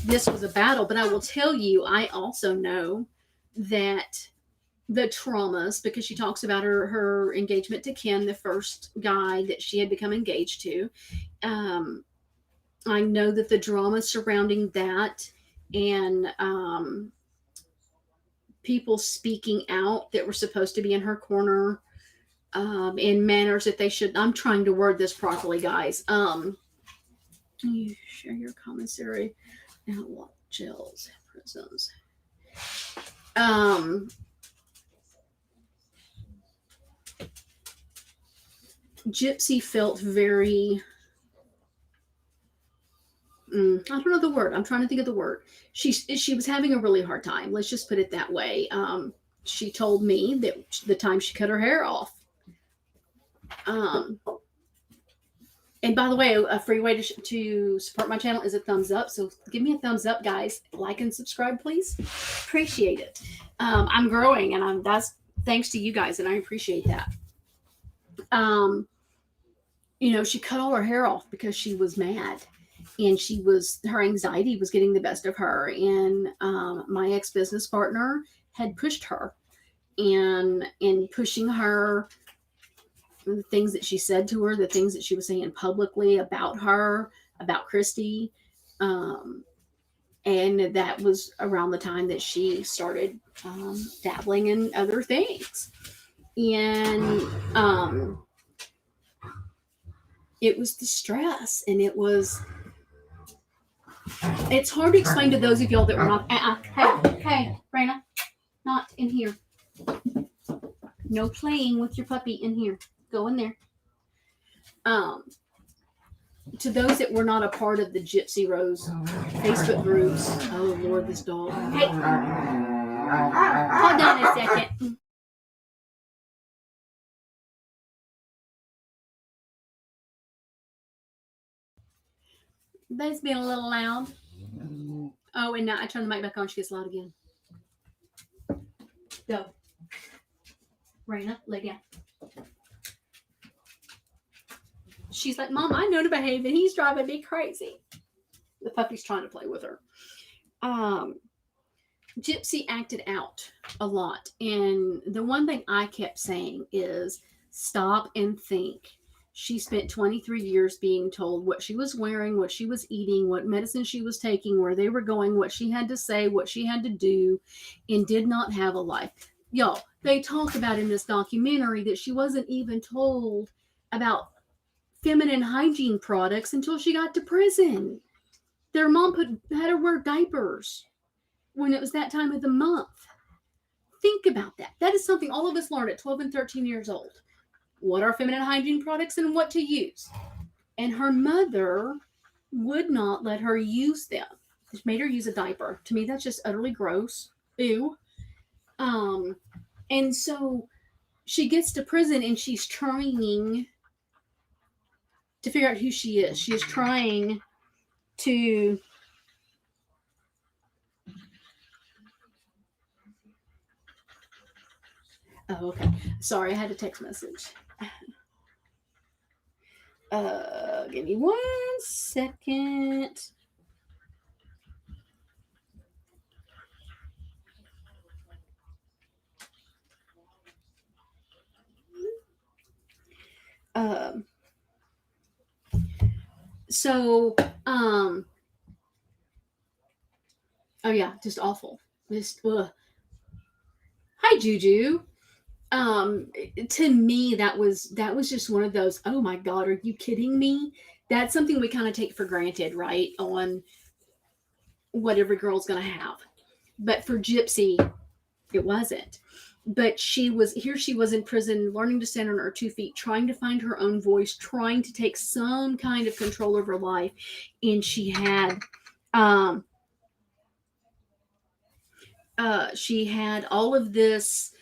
this was a battle, but I will tell you, I also know that the traumas, because she talks about her engagement to Ken, the first guy that she had become engaged to. I know that the drama surrounding that and people speaking out that were supposed to be in her corner in manners that they should. I'm trying to word this properly, guys. You share your commissary outlaw jails, prisons. Gypsy felt very. I don't know the word. I'm trying to think of the word. She was having a really hard time. Let's just put it that way. She told me that the time she cut her hair off. And by the way, a free way to support my channel is a thumbs up. So give me a thumbs up, guys. Like and subscribe, please. Appreciate it. I'm growing, and that's thanks to you guys, and I appreciate that. She cut all her hair off because she was mad, and her anxiety was getting the best of her. And my ex-business partner had pushed her, and in pushing her, the things that she said to her, the things that she was saying publicly about her, about Christy. And that was around the time that she started dabbling in other things. And it was the stress, and it's hard to explain to those of y'all that were not, hey, Raina, not in here. No playing with your puppy in here. Go in there. To those that were not a part of the Gypsy Rose Facebook groups. Oh Lord, this dog. Hey, hold on a second. That's being a little loud. Oh, and now I turn the mic back on. She gets loud again. Go. Raina, lay down. She's like, Mom, I know to behave, and he's driving me crazy. The puppy's trying to play with her. Gypsy acted out a lot. And the one thing I kept saying is stop and think. She spent 23 years being told what she was wearing, what she was eating, what medicine she was taking, where they were going, what she had to say, what she had to do, and did not have a life. Y'all, they talk about in this documentary that she wasn't even told about feminine hygiene products until she got to prison. Their mom had her wear diapers when it was that time of the month. Think about that. That is something all of us learned at 12 and 13 years old. What are feminine hygiene products and what to use? And her mother would not let her use them. It made her use a diaper. To me, that's just utterly gross. Ew. And so she gets to prison, and she's trying to figure out who she is. She is trying to oh, okay. Sorry, I had a text message. Give me 1 second. Oh yeah, just awful. Just hi Juju. To me, that was just one of those, oh my God, are you kidding me? That's something we kind of take for granted, right? On what every girl's gonna have. But for Gypsy, it wasn't. But she was in prison, learning to stand on her 2 feet, trying to find her own voice, trying to take some kind of control of her life. And she had she had all of this,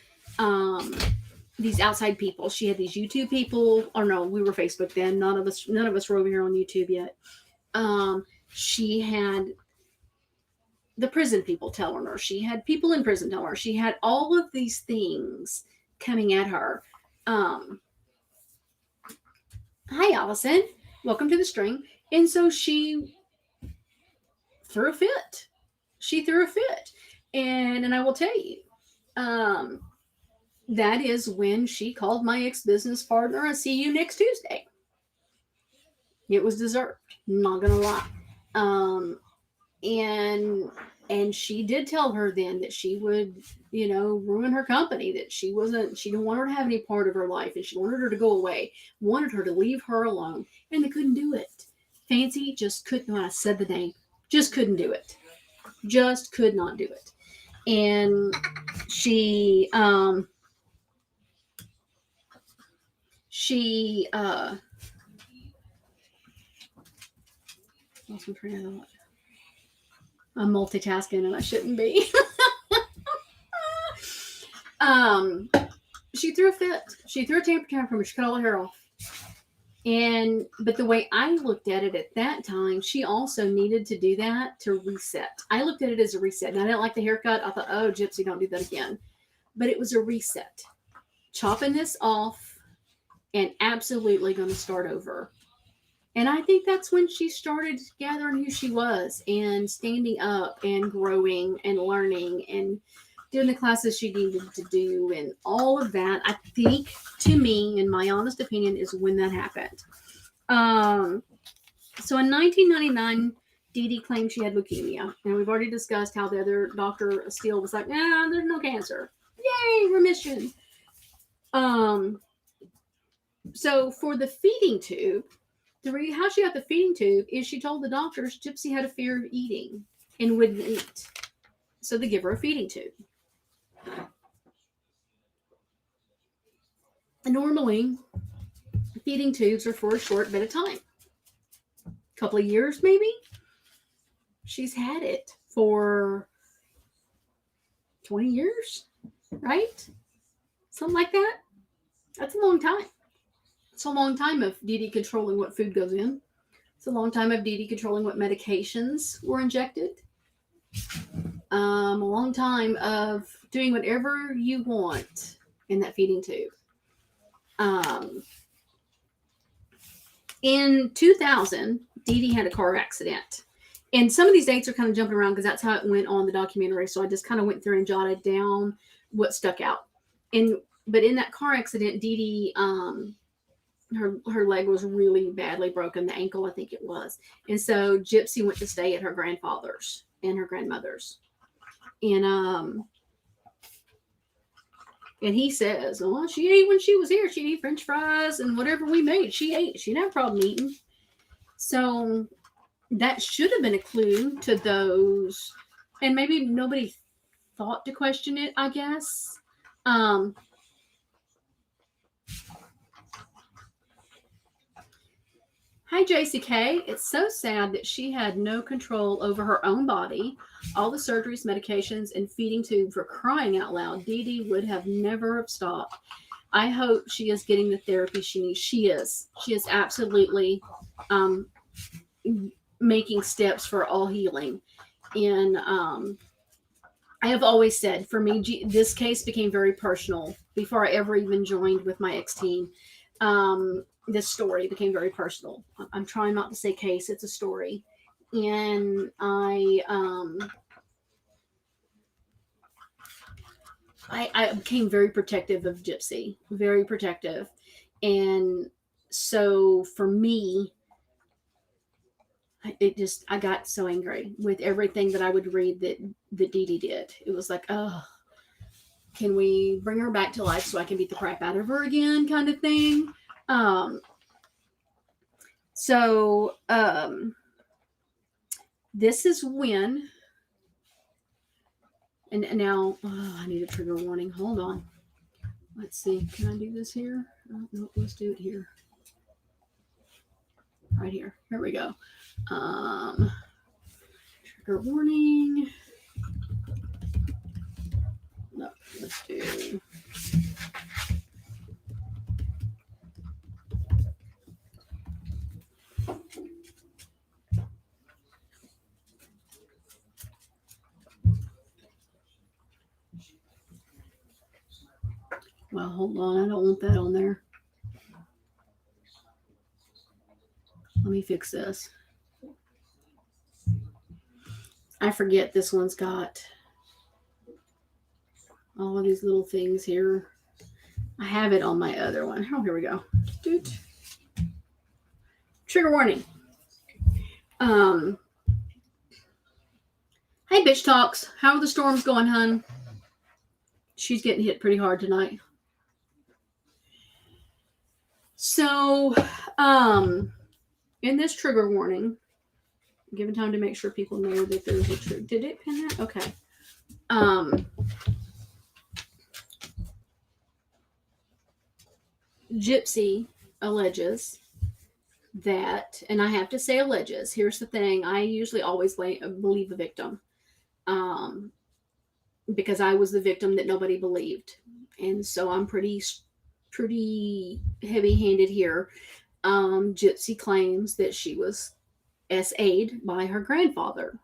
these outside people. She had these YouTube people, or no, we were Facebook then. None of us were over here on YouTube yet. She had the prison people telling her. She had people in prison telling her. She had all of these things coming at her. Hi, Allison. Welcome to the stream. And so she threw a fit. And I will tell you, that is when she called my ex-business partner, "I'll see you next Tuesday." It was deserved. Not gonna lie. And she did tell her then that she would, ruin her company, that she didn't want her to have any part of her life, and she wanted her to go away, wanted her to leave her alone, and they couldn't do it. Fancy just couldn't, when I said the name, just couldn't do it. Just could not do it. And she lost my train of thought. I'm multitasking and I shouldn't be. She threw a fit. She threw a temper tantrum and she cut all her hair off. But the way I looked at it at that time, she also needed to do that to reset. I looked at it as a reset. And I didn't like the haircut. I thought, oh, Gypsy, don't do that again. But it was a reset. Chopping this off and absolutely going to start over. And I think that's when she started gathering who she was and standing up and growing and learning and doing the classes she needed to do and all of that. I think, to me, in my honest opinion, is when that happened. So in 1999, Deedee claimed she had leukemia. And we've already discussed how the other doctor, Steele, was like, nah, there's no cancer. Yay, remission. So for the feeding tube, how she got the feeding tube is she told the doctors Gypsy had a fear of eating and wouldn't eat. So they give her a feeding tube. And normally, feeding tubes are for a short bit of time. A couple of years, maybe. She's had it for 20 years, right? Something like that. That's a long time. It's a long time of Deedee controlling what food goes in. It's a long time of Deedee controlling what medications were injected. A long time of doing whatever you want in that feeding tube. In 2000, Deedee had a car accident. And some of these dates are kind of jumping around because that's how it went on the documentary. So I just kind of went through and jotted down what stuck out. But in that car accident, Deedee, her leg was really badly broken, the ankle, I think it was. And so Gypsy went to stay at her grandfather's and her grandmother's. And he says, well, she ate when she was here. She'd eat French fries and whatever we made. She ate. She didn't have a problem eating. So that should have been a clue to those. And maybe nobody thought to question it, I guess. Hi, JCK. It's so sad that she had no control over her own body. All the surgeries, medications, and feeding tube for crying out loud. Deedee would have never have stopped. I hope she is getting the therapy she needs. She is. She is absolutely making steps for all healing. And I have always said, for me, this case became very personal before I ever even joined with my ex-team. This story became very personal. I'm trying not to say case, it's a story. And I became very protective of Gypsy, very protective. And so for me, I got so angry with everything that I would read that Deedee did. It was like, oh, can we bring her back to life so I can beat the crap out of her again, kind of thing. This is when, and now, I need a trigger warning. Hold on. Let's see. Can I do this here? No, let's do it here. Right here. Here we go. Trigger warning. do. Well, hold on. I don't want that on there. Let me fix this. I forget this one's got all of these little things here. I have it on my other one. Oh, here we go. Doot. Trigger warning. Hey, bitch talks. How are the storms going, hun? She's getting hit pretty hard tonight. So, in this trigger warning, given time to make sure people know that there's a trigger. Did it pin that? Okay. Gypsy alleges that, and I have to say alleges. Here's the thing: I usually always believe the victim, because I was the victim that nobody believed, and so I'm pretty heavy-handed here. Gypsy claims that she was SA'd by her grandfather,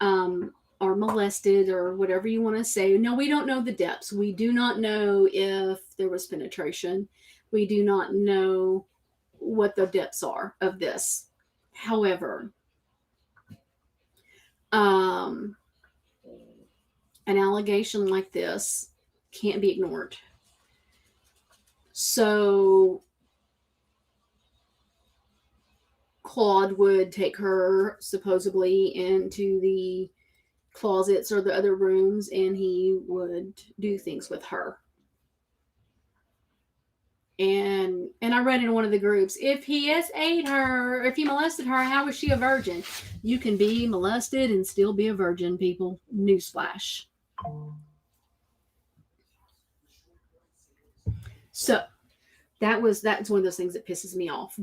or molested, or whatever you want to say. No, we don't know the depths. We do not know if there was penetration. We do not know what the depths are of this. However, an allegation like this can't be ignored. So Claude would take her supposedly into the closets or the other rooms, and he would do things with her. And I read in one of the groups, if he SA'd her, if he molested her, how was she a virgin? You can be molested and still be a virgin, people. Newsflash. So that's one of those things that pisses me off.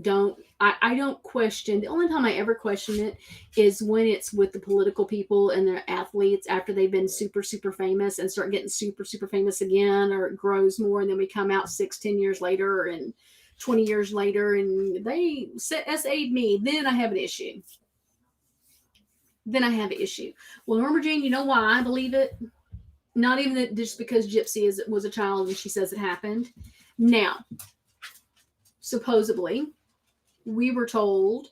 I don't question. The only time I ever question it is when it's with the political people and their athletes after they've been super, super famous and start getting super, super famous again, or it grows more, and then we come out 6-10 years later and 20 years later and they SA'd me. Then I have an issue. Well, Norma Jean, you know why I believe it? Not even that just because Gypsy was a child and she says it happened. Now, supposedly, we were told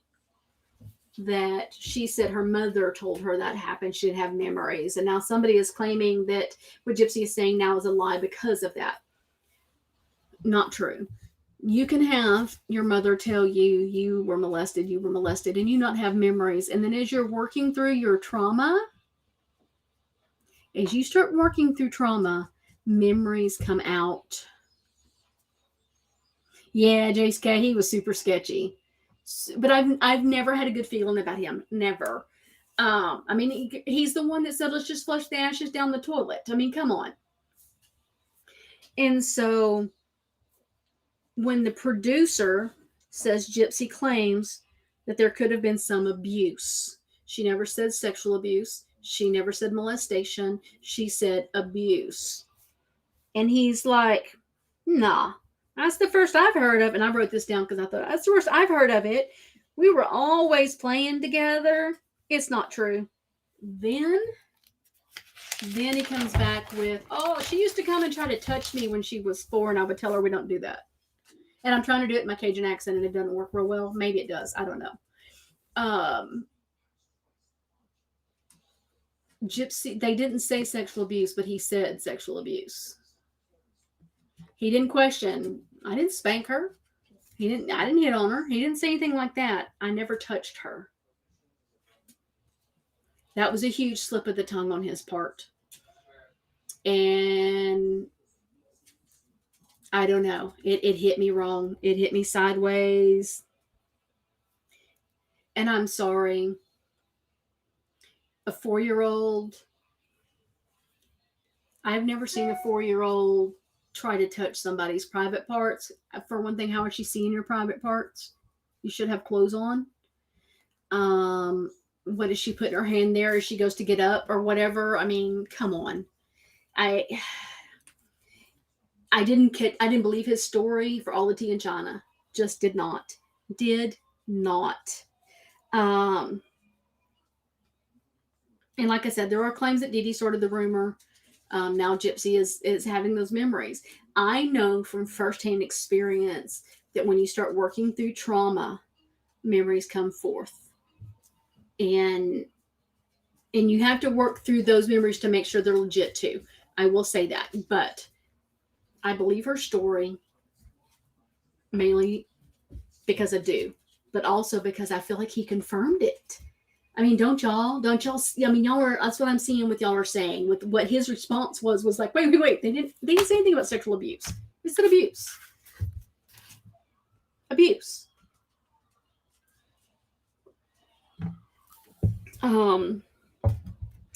that she said her mother told her that happened. She'd have memories. And now somebody is claiming that what Gypsy is saying now is a lie because of that. Not true. You can have your mother tell you were molested, and you not have memories. And then as you're working through your trauma, as you start working through trauma, memories come out. Yeah, Jace K, he was super sketchy. But I've never had a good feeling about him. Never. I mean, he's the one that said, let's just flush the ashes down the toilet. I mean, come on. And so when the producer says Gypsy claims that there could have been some abuse, she never said sexual abuse. She never said molestation. She said abuse. And he's like, nah. That's the first I've heard of, and I wrote this down because I thought, that's the first I've heard of it. We were always playing together. It's not true. Then he comes back with, oh, she used to come and try to touch me when she was 4, and I would tell her we don't do that. And I'm trying to do it in my Cajun accent, and it doesn't work real well. Maybe it does. I don't know. Gypsy, they didn't say sexual abuse, but he said sexual abuse. He didn't question. I didn't spank her. I didn't hit on her. He didn't say anything like that. I never touched her. That was a huge slip of the tongue on his part. And I don't know. It hit me wrong. It hit me sideways. And I'm sorry. A 4-year-old. I've never seen a 4-year-old try to touch somebody's private parts. For one thing, how is she seeing your private parts? You should have clothes on. What is she putting her hand there as she goes to get up or whatever? I mean, come on. I I didn't believe his story for all the tea in China. Just did not. Did not. Um, and like I said, there are claims that Deedee started the rumor. Now Gypsy is having those memories. I know from firsthand experience that when you start working through trauma, memories come forth, and you have to work through those memories to make sure they're legit too. I will say that, but I believe her story mainly because I do, but also because I feel like he confirmed it. I mean, don't y'all? Don't y'all? I mean, y'all are. That's what I'm seeing. What y'all are saying. With what his response was like. Wait. They didn't say anything about sexual abuse. They said abuse. Abuse. Um.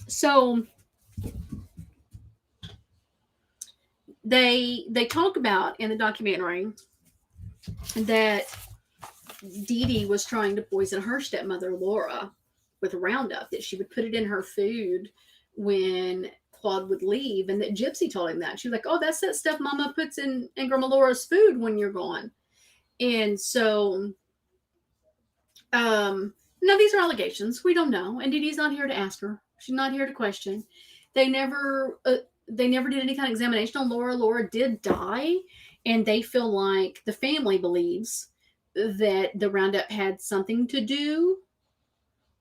So they talk about in the documentary that Deedee was trying to poison her stepmother Laura with Roundup. That she would put it in her food when Claude would leave, and that Gypsy told him that. She was like, "Oh, that's that stuff Mama puts in Grandma Laura's food when you're gone." And so, now these are allegations. We don't know, and Deedee's not here to ask her. She's not here to question. They never, they never did any kind of examination on Laura. Laura did die, and they feel like the family believes that the Roundup had something to do.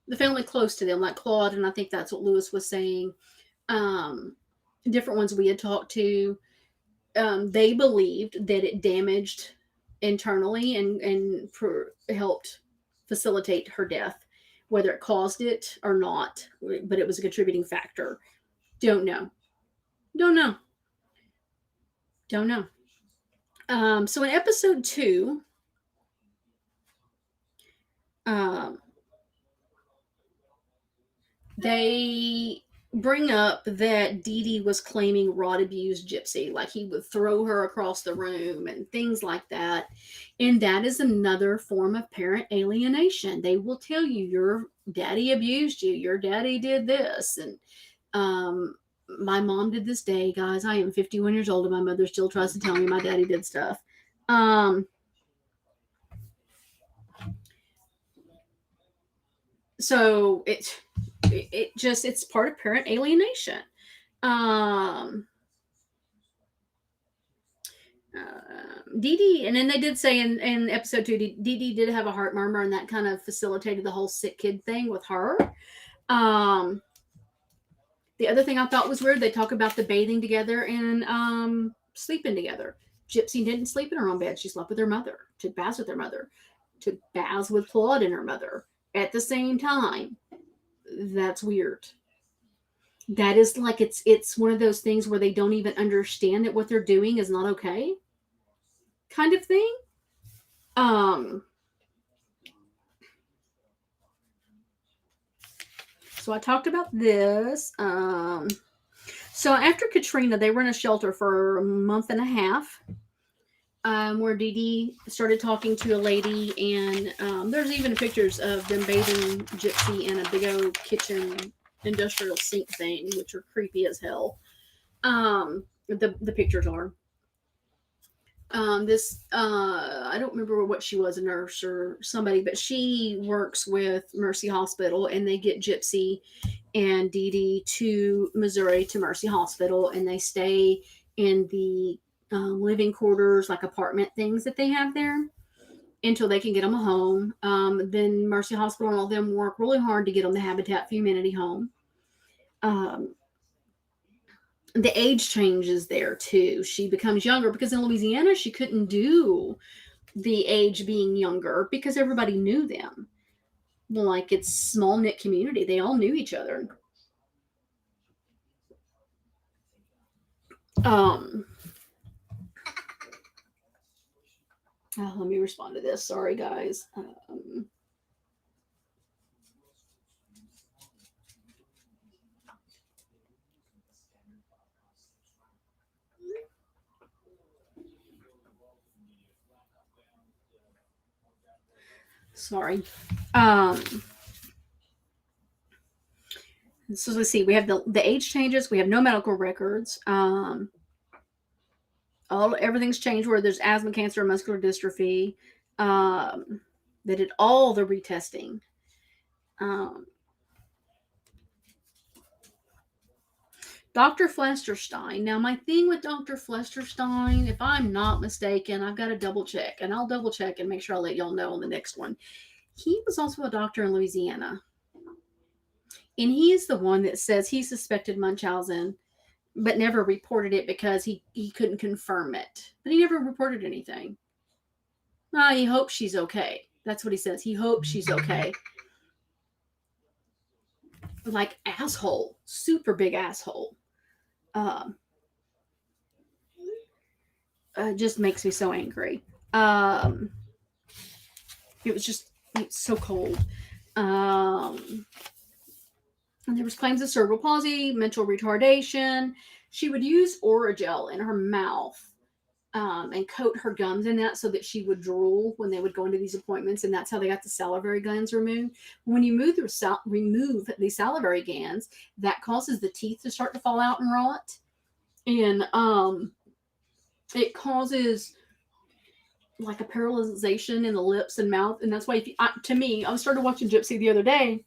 The family close to them, like Claude, and I think that's what Lewis was saying. Um, Different ones we had talked to, they believed that it damaged internally and helped facilitate her death. Whether it caused it or not, but it was a contributing factor. Don't know. Don't know. Don't know. So in episode 2, um, they bring up that Deedee was claiming Rod abused Gypsy, like he would throw her across the room and things like that. And that is another form of parent alienation. They will tell you your daddy abused you, your daddy did this. And my mom did this day, guys. I am 51 years old and my mother still tries to tell me my daddy did stuff. So it's part of parent alienation. um Deedee, and then they did say in episode 2, Deedee did have a heart murmur, and that kind of facilitated the whole sick kid thing with her. um the other thing I thought was weird, they talk about the bathing together and sleeping together. Gypsy didn't sleep in her own bed. She slept with her mother, took baths with her mother, took baths with Claude and her mother at the same time. That's weird. That is like it's one of those things where they don't even understand that what they're doing is not okay, kind of thing. Um so I talked about this. So after Katrina, they were in a shelter for a month and a half, where Deedee started talking to a lady, and there's even pictures of them bathing Gypsy in a big old kitchen industrial sink thing, which are creepy as hell. The pictures are. This I don't remember what she was, a nurse or somebody, but she works with Mercy Hospital, and they get Gypsy and Deedee to Missouri to Mercy Hospital, and they stay in the living quarters, like apartment things that they have there, until they can get them a home. Then Mercy Hospital and all them work really hard to get them the Habitat for Humanity home. Um, the age changes there too. She becomes younger because in Louisiana she couldn't do the age being younger because everybody knew them. Like, it's small knit community. They all knew each other. Um Let me respond to this. Sorry, guys. Sorry. Um So let's see. We have the age changes. We have no medical records. Everything's changed where there's asthma, cancer, and muscular dystrophy. They did all the retesting. Dr. Flesterstein. Now, my thing with Dr. Flesterstein, if I'm not mistaken, I've got to double check, and I'll double check and make sure I'll let y'all know on the next one. He was also a doctor in Louisiana. And he is the one that says he suspected Munchausen, but never reported it because he couldn't confirm it. But he never reported anything. He hopes she's okay. That's what he says. He hopes she's okay. Like, asshole. Super big asshole. Just makes me so angry. It's so cold. And there was claims of cerebral palsy, mental retardation. She would use Oragel in her mouth and coat her gums in that so that she would drool when they would go into these appointments, and that's how they got the salivary glands removed. When you remove the salivary glands, that causes the teeth to start to fall out and rot, and it causes like a paralyzation in the lips and mouth, and that's why to me, I started watching Gypsy the other day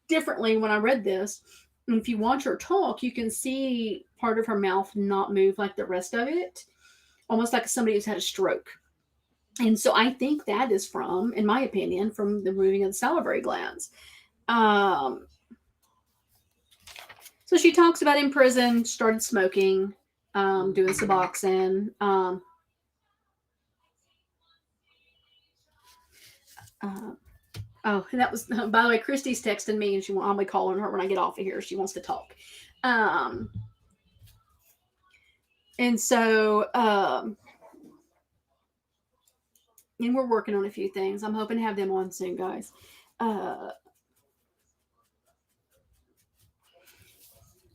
differently when I read this. And if you watch her talk, you can see part of her mouth not move like the rest of it, almost like somebody who's had a stroke. And so I think that is from, in my opinion, from the removing of the salivary glands. So she talks about in prison, started smoking, doing Suboxone. And that was, by the way, Christy's texting me, and I'll be calling her when I get off of here. She wants to talk. And so, and we're working on a few things. I'm hoping to have them on soon, guys.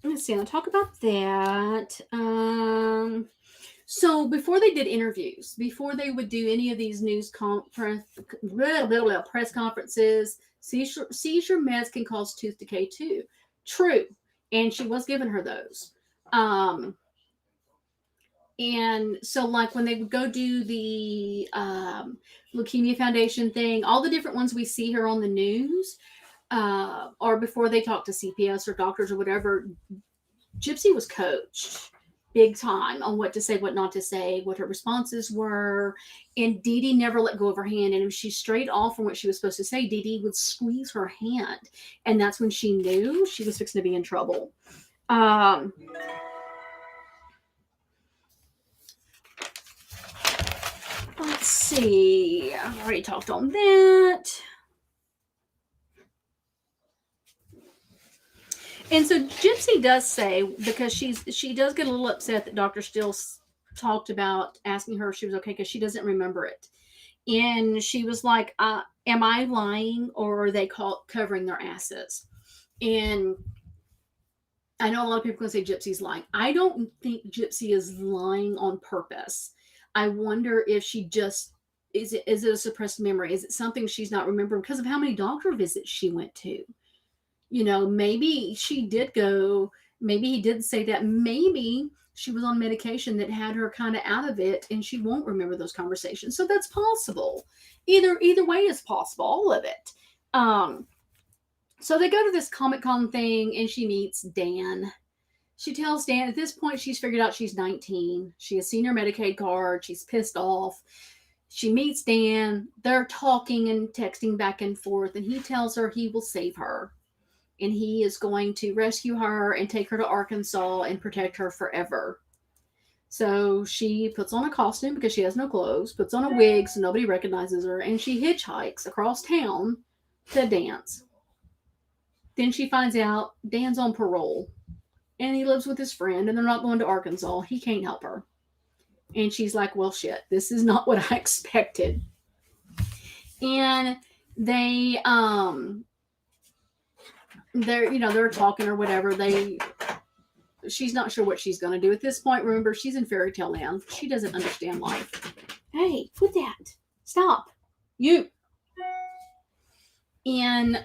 Let's see. I'll talk about that. So before they did interviews, before they would do any of these press conferences, seizure meds can cause tooth decay too. True. And she was giving her those. And so like when they would go do the Leukemia Foundation thing, all the different ones we see her on the news, or before they talk to CPS or doctors or whatever, Gypsy was coached big time on what to say, what not to say, what her responses were. And Deedee never let go of her hand. And if she strayed off from what she was supposed to say, Deedee would squeeze her hand. And that's when she knew she was fixing to be in trouble. Let's see. I've already talked on that. And so Gypsy does say, because she does get a little upset that Dr. Still talked about asking her if she was okay because she doesn't remember it. And she was like, am I lying, or are they covering their asses? And I know a lot of people can say Gypsy's lying. I don't think Gypsy is lying on purpose. I wonder if she just, is it a suppressed memory? Is it something she's not remembering because of how many doctor visits she went to? You know, maybe she did go, maybe he did say that, maybe she was on medication that had her kind of out of it and she won't remember those conversations. So that's possible. Either way is possible, all of it. So they go to this Comic-Con thing and she meets Dan. She tells Dan at this point she's figured out she's 19. She has seen her Medicaid card. She's pissed off. She meets Dan. They're talking and texting back and forth, and he tells her he will save her. And he is going to rescue her and take her to Arkansas and protect her forever. So she puts on a costume because she has no clothes, puts on a wig so nobody recognizes her, and she hitchhikes across town to dance. Then she finds out Dan's on parole, and he lives with his friend, and they're not going to Arkansas. He can't help her. And she's like, well, shit, this is not what I expected. And they're talking or whatever. She's not sure what she's going to do at this point. Remember, she's in fairy tale land. She doesn't understand life. Hey, quit that. Stop. You. And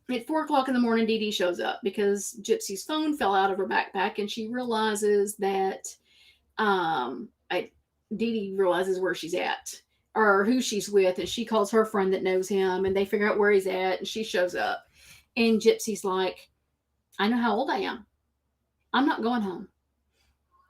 At 4 o'clock in the morning, Deedee shows up because Gypsy's phone fell out of her backpack, and she realizes that Deedee realizes where she's at or who she's with, and she calls her friend that knows him, and they figure out where he's at, and she shows up, and Gypsy's like, "I know how old I am. I'm not going home."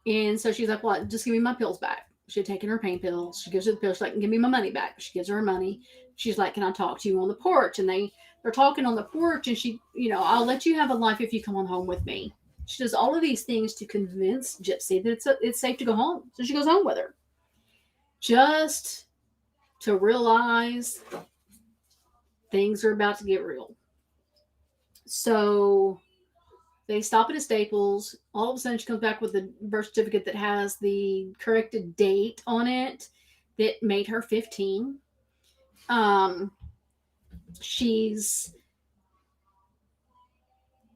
And so she's like, "Well, just give me my pills back." She had taken her pain pills. She gives her the pills. She's like, "Give me my money back." She gives her money. She's like, "Can I talk to you on the porch?" And they're talking on the porch, and she, "I'll let you have a life if you come on home with me." She does all of these things to convince Gypsy that it's safe to go home. So she goes home with her, just to realize things are about to get real. So they stop at a Staples. All of a sudden, she comes back with a birth certificate that has the corrected date on it that made her 15. She's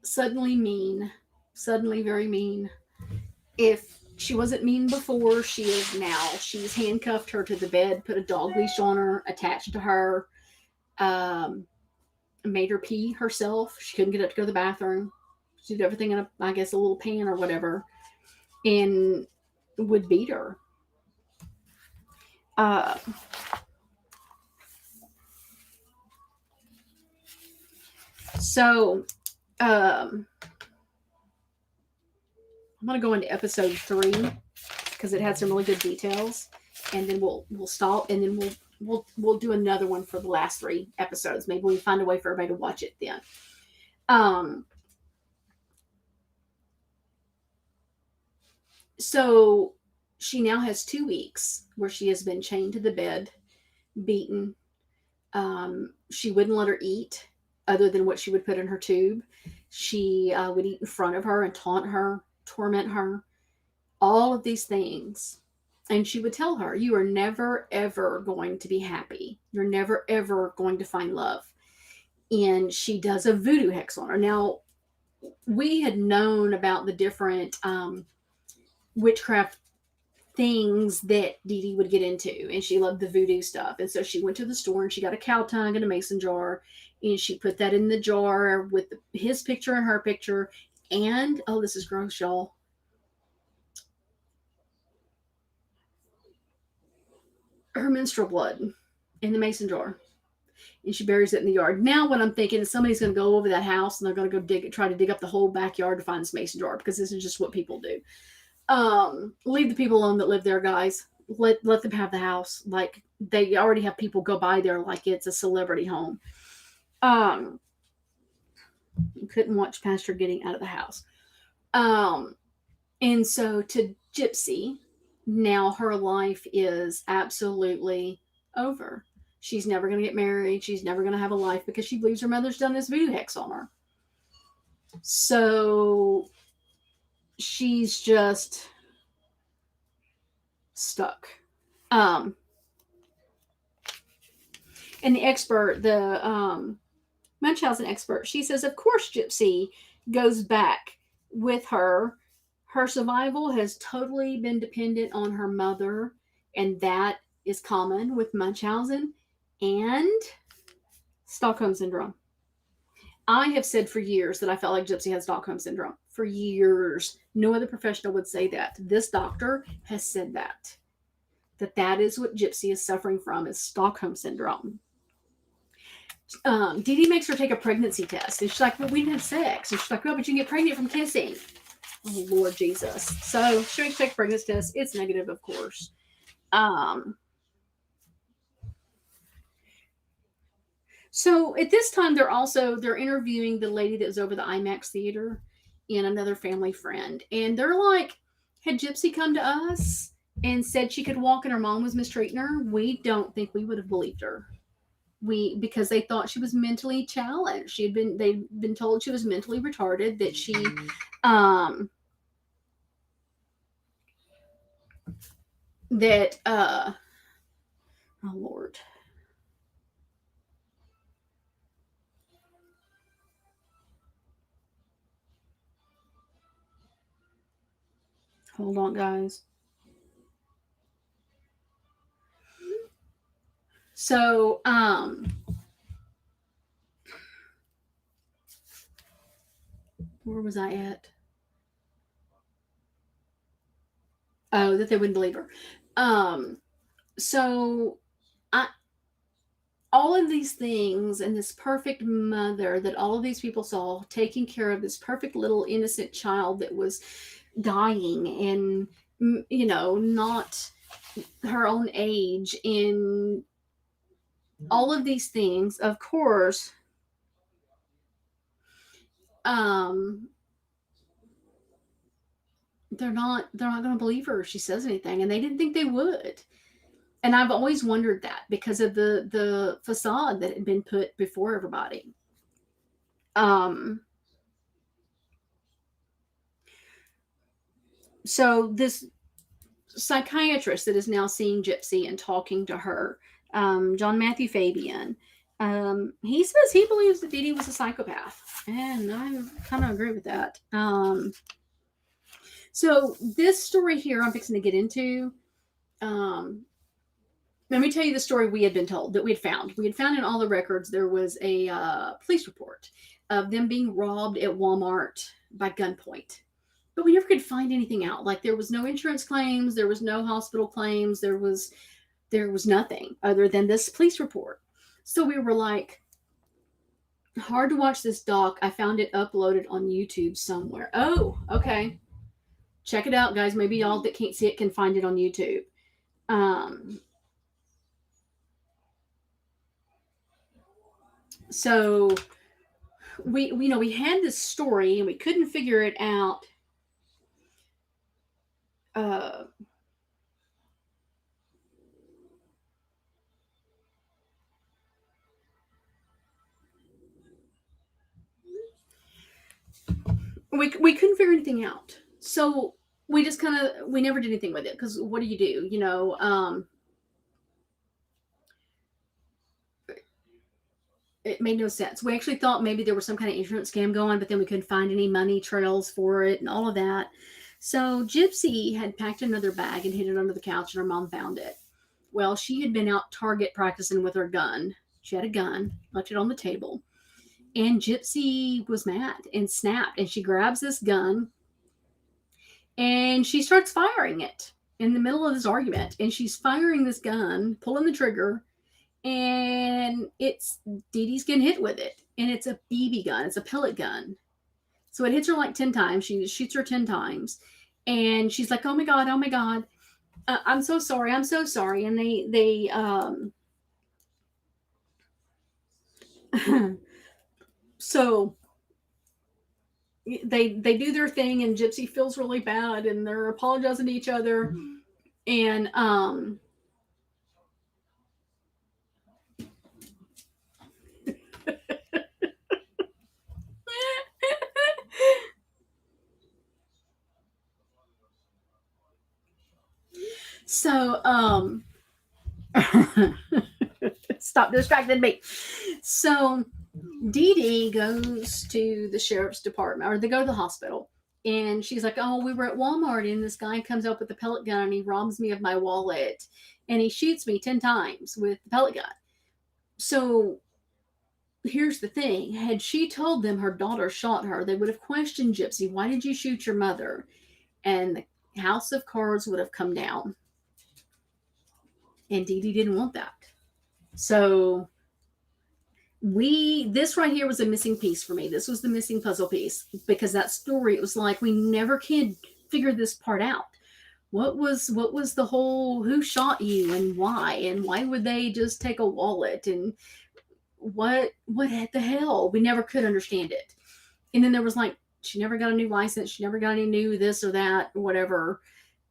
suddenly mean, suddenly very mean. If she wasn't mean before, she is now. She's handcuffed her to the bed, put a dog leash on her, attached to her, um, made her pee herself. She couldn't get up to go to the bathroom. She did everything in I guess, a little pan or whatever, and would beat her. Uh, so I'm gonna go into episode 3 because it had some really good details, and then we'll stop, and then we'll do another one for the last 3 episodes. Maybe we can find a way for everybody to watch it then. So she now has 2 weeks where she has been chained to the bed, beaten. She wouldn't let her eat other than what she would put in her tube. She would eat in front of her and taunt her, torment her, all of these things. And she would tell her, "You are never, ever going to be happy. You're never, ever going to find love." And she does a voodoo hex on her. Now, we had known about the different witchcraft things that Deedee would get into, and she loved the voodoo stuff. And so she went to the store and she got a cow tongue and a mason jar, and she put that in the jar with his picture and her picture. And this is gross, y'all. Her menstrual blood in the mason jar, and she buries it in the yard. Now, what I'm thinking is somebody's going to go over that house and they're going to go try to dig up the whole backyard to find this mason jar, because this is just what people do. Leave the people alone that live there, guys. Let them have the house. Like, they already have people go by there like it's a celebrity home. Couldn't watch past her getting out of the house. And so to Gypsy, now her life is absolutely over. She's never going to get married. She's never going to have a life because she believes her mother's done this voodoo hex on her. So she's just stuck. And the expert, the Munchausen expert, she says, of course Gypsy goes back with her. Her survival has totally been dependent on her mother, and that is common with Munchausen and Stockholm Syndrome. I have said for years that I felt like Gypsy had Stockholm Syndrome. For years. No other professional would say that. This doctor has said that that is what Gypsy is suffering from, is Stockholm Syndrome. Deedee makes her take a pregnancy test, and she's like, "Well, we didn't have sex." And she's like, "Well, but you can get pregnant from kissing." Oh, Lord Jesus. So she makes her take a pregnancy test. It's negative, of course. So at this time, they're interviewing the lady that was over the IMAX theater and another family friend, and they're like, "Had Gypsy come to us and said she could walk and her mom was mistreating her, we don't think we would have believed her. Because they thought she was mentally challenged. They'd been told she was mentally retarded, that she oh Lord. Hold on, guys. So Where was I at? Oh, that they wouldn't believe her. Um, so I all of these things and this perfect mother that all of these people saw taking care of this perfect little innocent child that was dying and not her own age and all of these things, of course, um they're not going to believe her if she says anything, and they didn't think they would. And I've always wondered that because of the facade that had been put before everybody. um so this psychiatrist that is now seeing Gypsy and talking to her, John Matthew Fabian, he says he believes that Deedee was a psychopath, and I kind of agree with that. So this story here I'm fixing to get into. Um, Let me tell you the story we had been told that we had found. We had found in all the records there was a police report of them being robbed at Walmart by gunpoint. But we never could find anything out. Like there was no insurance claims, there was no hospital claims, there was nothing other than this police report. So we were like, hard to watch this doc. I found it uploaded on YouTube somewhere. Oh, okay. Check it out, guys. Maybe y'all that can't see it can find it on YouTube. Um, so we had this story and we couldn't figure it out. Uh, we couldn't figure anything out. So we just we never did anything with it because what do you do? It made no sense. We actually thought maybe there was some kind of insurance scam going, but then we couldn't find any money trails for it and all of that. So Gypsy had packed another bag and hid it under the couch, and her mom found it. Well, she had been out target practicing with her gun. She had a gun, left it on the table, and Gypsy was mad and snapped, and she grabs this gun and she starts firing it in the middle of this argument. And she's firing this gun, pulling the trigger, and it's Deedee's getting hit with it, and it's a BB gun. It's a pellet gun, so it hits her like 10 times. She shoots her 10 times, and she's like, "Oh my god, oh my god, I'm so sorry, I'm so sorry." And they so they do their thing, and Gypsy feels really bad, and they're apologizing to each other, and so stop distracting me. So Deedee goes to the sheriff's department, or they go to the hospital, and she's like, "Oh, we were at Walmart, and this guy comes up with a pellet gun, and he robs me of my wallet, and he shoots me 10 times with the pellet gun." So here's the thing: had she told them her daughter shot her, they would have questioned Gypsy, "Why did you shoot your mother?" And the house of cards would have come down. And Deedee didn't want that. So this right here was a missing piece for me. This was the missing puzzle piece, because that story, it was like we never can figure this part out. What was the whole, who shot you and why would they just take a wallet, and what the hell? We never could understand it. And then there was like, she never got a new license, she never got any new this or that, whatever.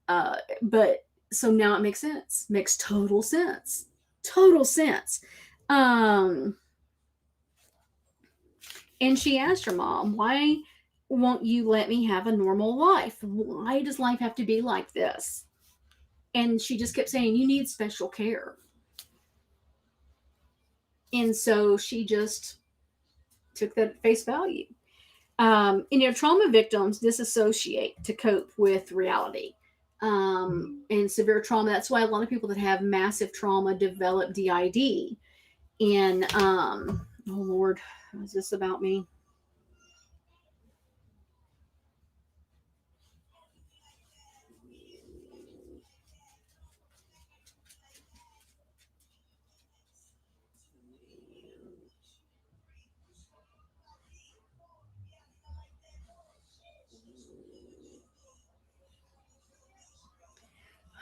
But so now it makes sense. Makes total sense. Total sense. Um and she asked her mom, "Why won't you let me have a normal life? Why does life have to be like this?" And she just kept saying, "You need special care." And so she just took that at face value. Trauma victims disassociate to cope with reality. And severe trauma. That's why a lot of people that have massive trauma develop DID. And oh Lord, is this about me?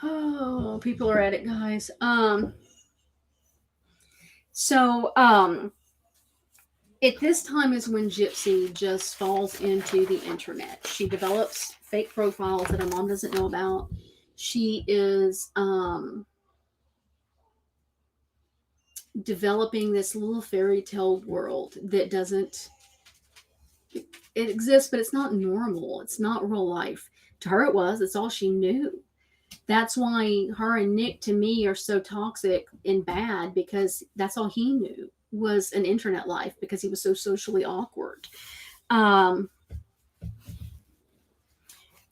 Oh, people are at it, guys. So at this time is when Gypsy just falls into the internet. She develops fake profiles that her mom doesn't know about. She is developing this little fairy tale world that doesn't, it exists, but it's not normal. It's not real life. To her, it was. It's all she knew. That's why her and Nick, to me, are so toxic and bad, because that's all he knew was an internet life, because he was so socially awkward. Um,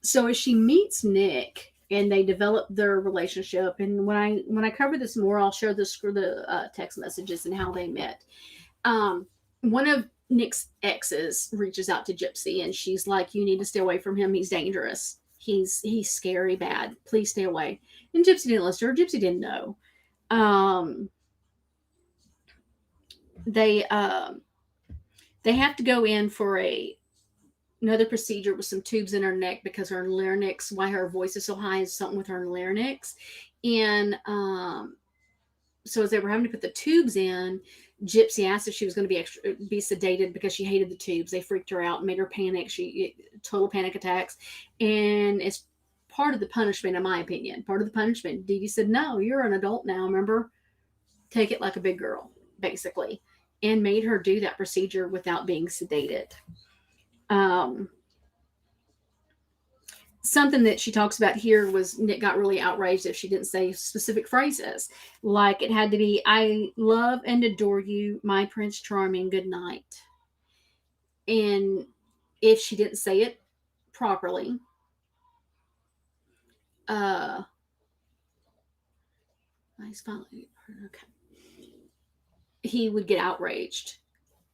so as she meets Nick and they develop their relationship, and when I cover this more, I'll share the text messages and how they met. One of Nick's exes reaches out to Gypsy, and she's like, "You need to stay away from him. He's dangerous. He's scary, bad. Please stay away." And Gypsy didn't listen to her. Gypsy didn't know. Um, they they have to go in for another procedure with some tubes in her neck, because her larynx, why her voice is so high, is something with her larynx. And so as they were having to put the tubes in, Gypsy asked if she was going to be sedated, because she hated the tubes. They freaked her out and made her panic. She total panic attacks, and it's part of the punishment, in my opinion. Part of the punishment. Deedee said, "No, you're an adult now. Remember, take it like a big girl," basically, and made her do that procedure without being sedated. Um, Something that she talks about here was Nick got really outraged if she didn't say specific phrases. Like it had to be, "I love and adore you, my Prince Charming, good night." And if she didn't say it properly, uh, he's finally, okay, he would get outraged.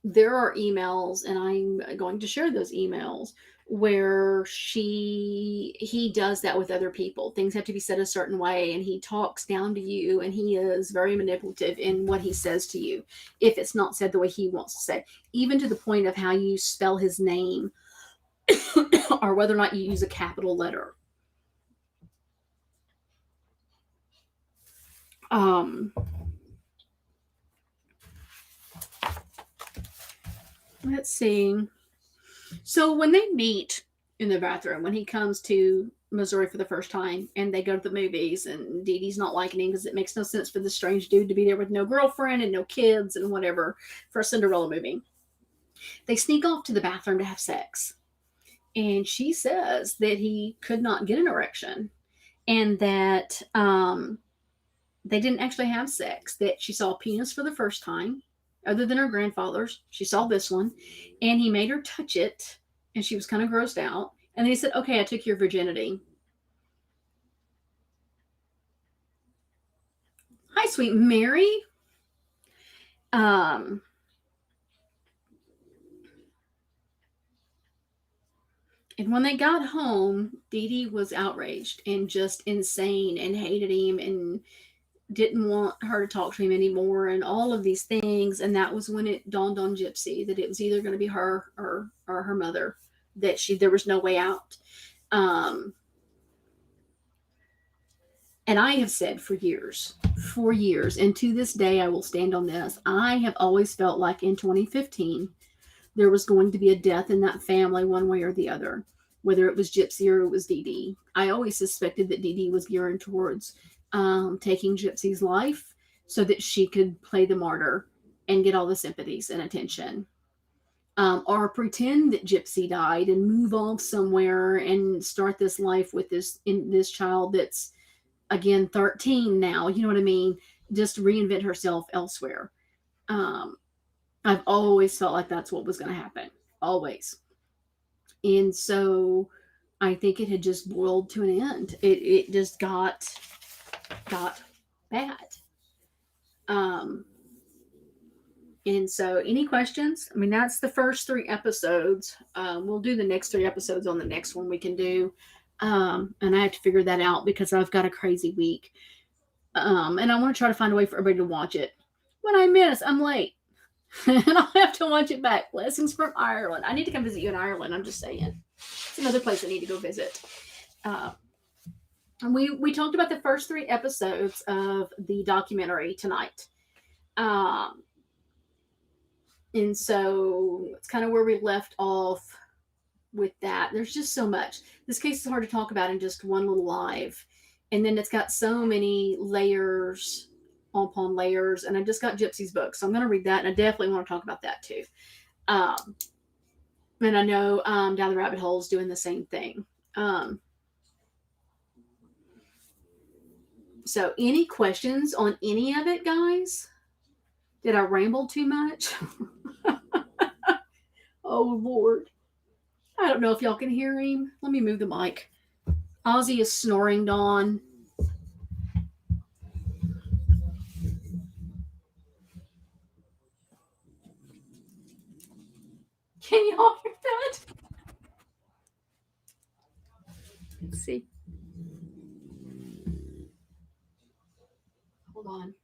There are emails, and I'm going to share those emails, where he does that with other people. Things have to be said a certain way, and he talks down to you, and he is very manipulative in what he says to you if it's not said the way he wants to say, even to the point of how you spell his name or whether or not you use a capital letter. um let's see. So when they meet in the bathroom, when he comes to Missouri for the first time, and they go to the movies, and Dee Dee's not liking him because it makes no sense for this strange dude to be there with no girlfriend and no kids and whatever for a Cinderella movie. They sneak off to the bathroom to have sex. And she says that he could not get an erection, and that they didn't actually have sex, that she saw a penis for the first time, other than her grandfather's. She saw this one, and he made her touch it, and she was kind of grossed out. And then he said, "Okay, I took your virginity." Hi, sweet Mary. Um, and when they got home, Dee Dee was outraged and just insane and hated him and didn't want her to talk to him anymore and all of these things. And that was when it dawned on Gypsy that it was either going to be her or her mother, that there was no way out. Um, and I have said for years, and to this day, I will stand on this. I have always felt like in 2015, there was going to be a death in that family one way or the other, whether it was Gypsy or it was Dee Dee. I always suspected that Dee Dee was gearing towards taking Gypsy's life so that she could play the martyr and get all the sympathies and attention. Or pretend that Gypsy died and move off somewhere and start this life with this child that's, again, 13 now. You know what I mean? Just reinvent herself elsewhere. Um, I've always felt like that's what was going to happen. Always. And so I think it had just boiled to an end. It just got bad. Um, and so, any questions? I mean, that's the first 3 episodes. We'll do the next 3 episodes on the next one we can do. And I have to figure that out because I've got a crazy week. And I want to try to find a way for everybody to watch it. When I miss, I'm late. And I'll have to watch it back. Blessings from Ireland. I need to come visit you in Ireland. I'm just saying. It's another place I need to go visit. Uh, And we talked about the first 3 episodes of the documentary tonight. Um, and so it's kind of where we left off with that. There's just so much. This case is hard to talk about in just one little live. And then it's got so many layers upon layers. And I just got Gypsy's book, so I'm going to read that. And I definitely want to talk about that too. And I know Down the Rabbit Hole is doing the same thing. So any questions on any of it, guys? Did I ramble too much? Oh, Lord. I don't know if y'all can hear him. Let me move the mic. Ozzy is snoring, Dawn. Can y'all hear that? Let's see. Hold on.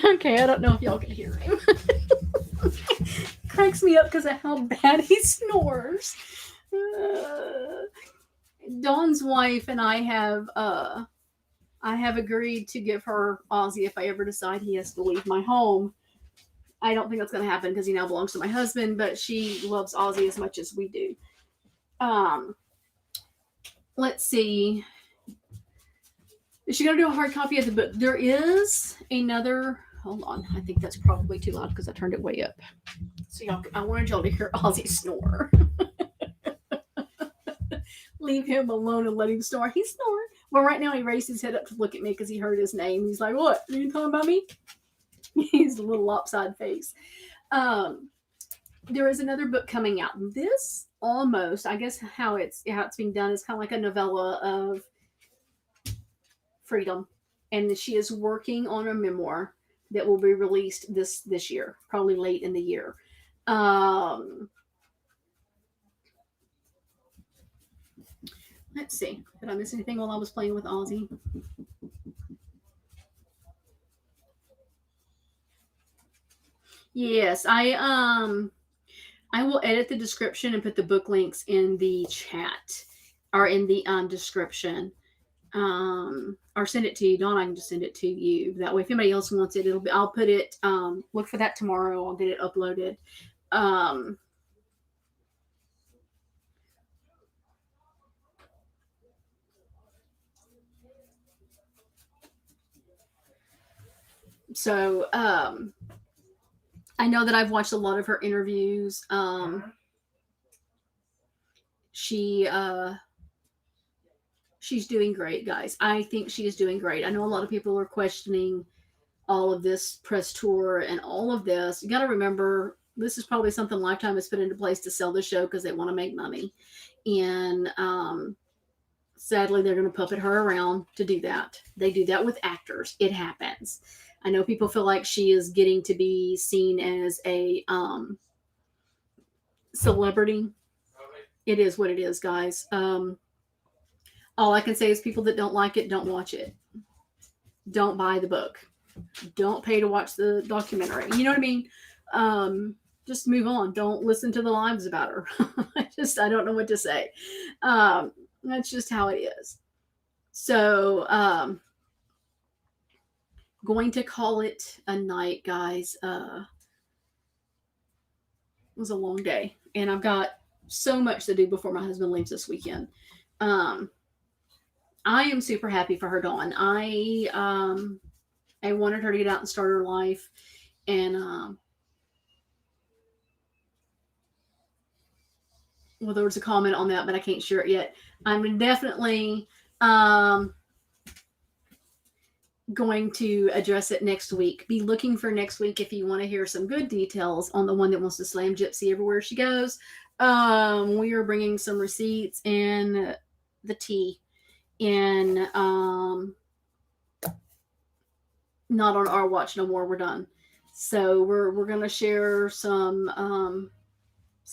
Okay, I don't know if y'all can hear him. Cracks me up because of how bad he snores. Dawn's wife and I have agreed to give her Ozzy if I ever decide he has to leave my home. I don't think that's going to happen because he now belongs to my husband, but she loves Ozzy as much as we do. Let's see. Is she going to do a hard copy of the book? There is another. Hold on. I think that's probably too loud because I turned it way up. So I wanted y'all to hear Ozzy snore. Leave him alone and let him snore. He's snoring. Well, right now he raised his head up to look at me because he heard his name. He's like, "What? Are you talking about me?" He's a little lopsided face. There is another book coming out. This almost, I guess, how it's being done is kind of like a novella of freedom, and she is working on a memoir that will be released this year, probably late in the year. Let's see. Did I miss anything while I was playing with Ozzy? Yes, I will edit the description and put the book links in the chat or in the description. Or send it to you. Dawn, I can just send it to you. That way, if anybody else wants it, I'll put it, look for that tomorrow. I'll get it uploaded. So, I know that I've watched a lot of her interviews. She's doing great, guys. I think she is doing great. I know a lot of people are questioning all of this press tour and all of this. You got to remember, this is probably something Lifetime has put into place to sell the show because they want to make money. And sadly, they're going to puppet her around to do that. They do that with actors. It happens. I know people feel like she is getting to be seen as a celebrity. It is what it is, guys. All I can say is people that don't like it, don't watch it. Don't buy the book. Don't pay to watch the documentary. You know what I mean? Just move on. Don't listen to the lives about her. I don't know what to say. That's just how it is. So, going to call it a night, guys. It was a long day, and I've got so much to do before my husband leaves this weekend. I am super happy for her, Dawn. I wanted her to get out and start her life, and well, there was a comment on that, but I can't share it yet. I'm definitely going to address it next week. Be looking for next week if you want to hear some good details on the one that wants to slam Gypsy everywhere she goes. We are bringing some receipts and the tea. And not on our watch no more. We're done. So we're gonna share some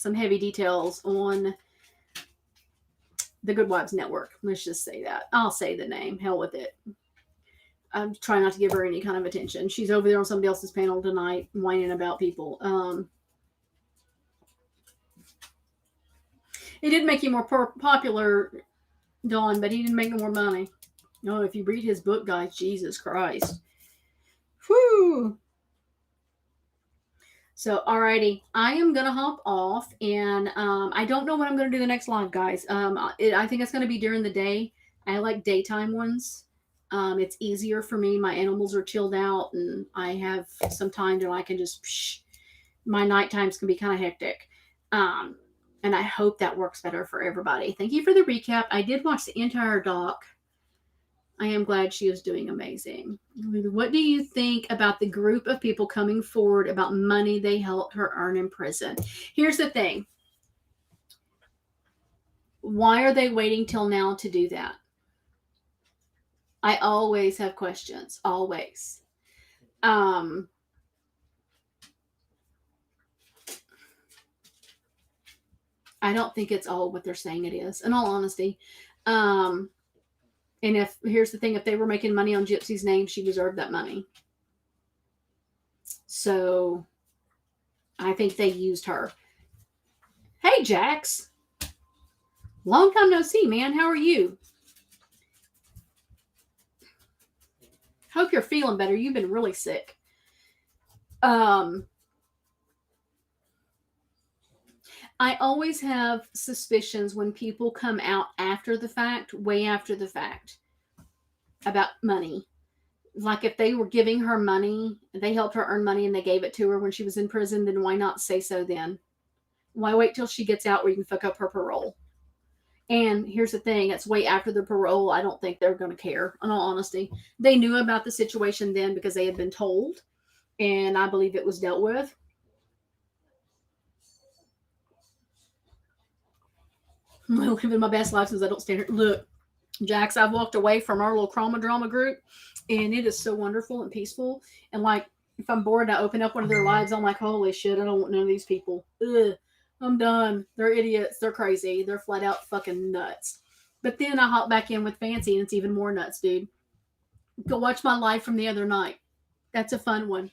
heavy details on the Good Wives Network. Let's just say that. I'll say the name. Hell with it. I'm trying not to give her any kind of attention. She's over there on somebody else's panel tonight, whining about people. He did make you more popular, Dawn, but he didn't make no more money. No, if you read his book, guys, Jesus Christ. Whew. So, alrighty, I am gonna hop off, and I don't know when I'm gonna do the next live, guys. I think it's gonna be during the day. I like daytime ones. It's easier for me. My animals are chilled out, and I have some time to I can just. My night times can be kind of hectic, and I hope that works better for everybody. Thank you for the recap. I did watch the entire doc. I am glad she is doing amazing. What do you think about the group of people coming forward about money they helped her earn in prison? Here's the thing. Why are they waiting till now to do that? I always have questions. Always. I don't think it's all what they're saying it is, in all honesty. And here's the thing, if they were making money on Gypsy's name, she deserved that money. So I think they used her. Hey, Jax. Long time no see, man. How are you? Hope you're feeling better. You've been really sick. I always have suspicions when people come out after the fact, way after the fact, about money. Like if they were giving her money, they helped her earn money and they gave it to her when she was in prison, then why not say so then? Why wait till she gets out where you can fuck up her parole? And here's the thing, it's way after the parole. I don't think they're going to care, in all honesty. They knew about the situation then because they had been told, and I believe it was dealt with. I'm living my best life since I don't stand here. Look, Jax, I've walked away from our little trauma drama group, and it is so wonderful and peaceful. And like, if I'm bored, I open up one of their lives. I'm like, holy shit, I don't want none of these people. Ugh, I'm done. They're idiots. They're crazy. They're flat out fucking nuts. But then I hop back in with Fancy, and it's even more nuts, dude. Go watch my live from the other night. That's a fun one.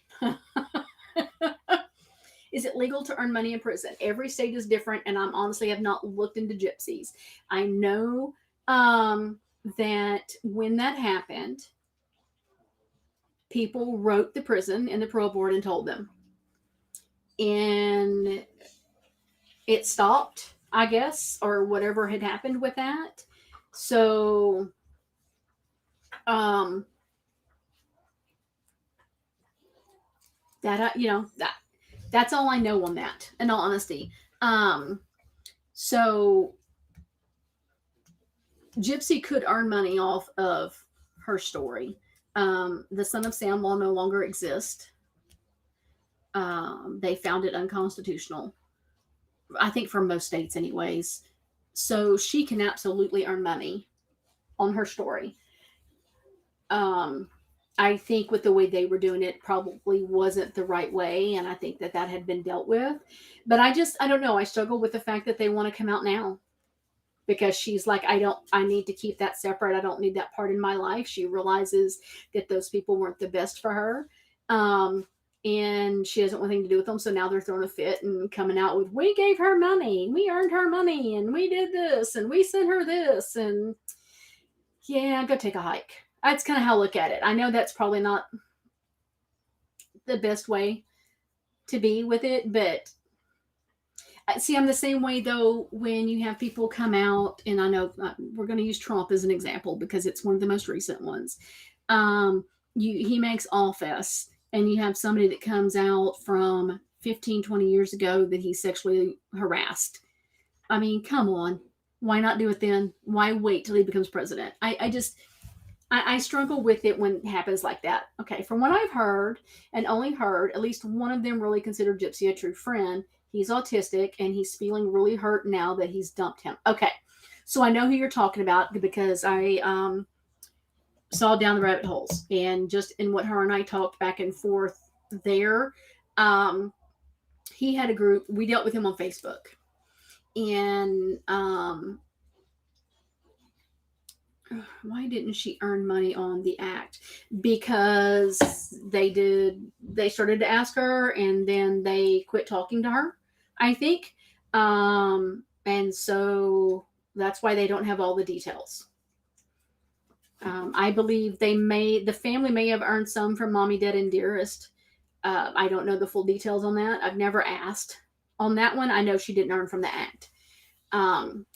Is it legal to earn money in prison? Every state is different, and I'm honestly have not looked into gypsies. I know that when that happened, people wrote the prison and the parole board and told them. And it stopped, I guess, or whatever had happened with that. So, that's all I know on that, in all honesty. So Gypsy could earn money off of her story. The Son of Sam law no longer exists. They found it unconstitutional, I think, for most states, anyways. So she can absolutely earn money on her story. I think with the way they were doing it probably wasn't the right way, and I think that had been dealt with. But I don't know. I struggle with the fact that they want to come out now because she's like, I need to keep that separate. I don't need that part in my life. She realizes that those people weren't the best for her. And she doesn't want anything to do with them. So now they're throwing a fit and coming out with, we gave her money, we earned her money, and we did this, and we sent her this. And yeah, go take a hike. That's kind of how I look at it. I know that's probably not the best way to be with it, but see, I'm the same way though when you have people come out, and I know we're going to use Trump as an example because it's one of the most recent ones. He makes all fess, and you have somebody that comes out from 15, 20 years ago that he sexually harassed. I mean, come on. Why not do it then? Why wait till he becomes president? I struggle with it when it happens like that. Okay, from what I've heard, and only heard, at least one of them really considered Gypsy a true friend. He's autistic, and he's feeling really hurt now that he's dumped him. Okay, so I know who you're talking about because I saw down the rabbit holes. And just in what her and I talked back and forth there, he had a group. We dealt with him on Facebook. And why didn't she earn money on the act? Because they started to ask her and then they quit talking to her, I think. And so that's why they don't have all the details. I believe the family may have earned some from Mommy, Dead, and Dearest. I don't know the full details on that. I've never asked on that one. I know she didn't earn from the act. Um,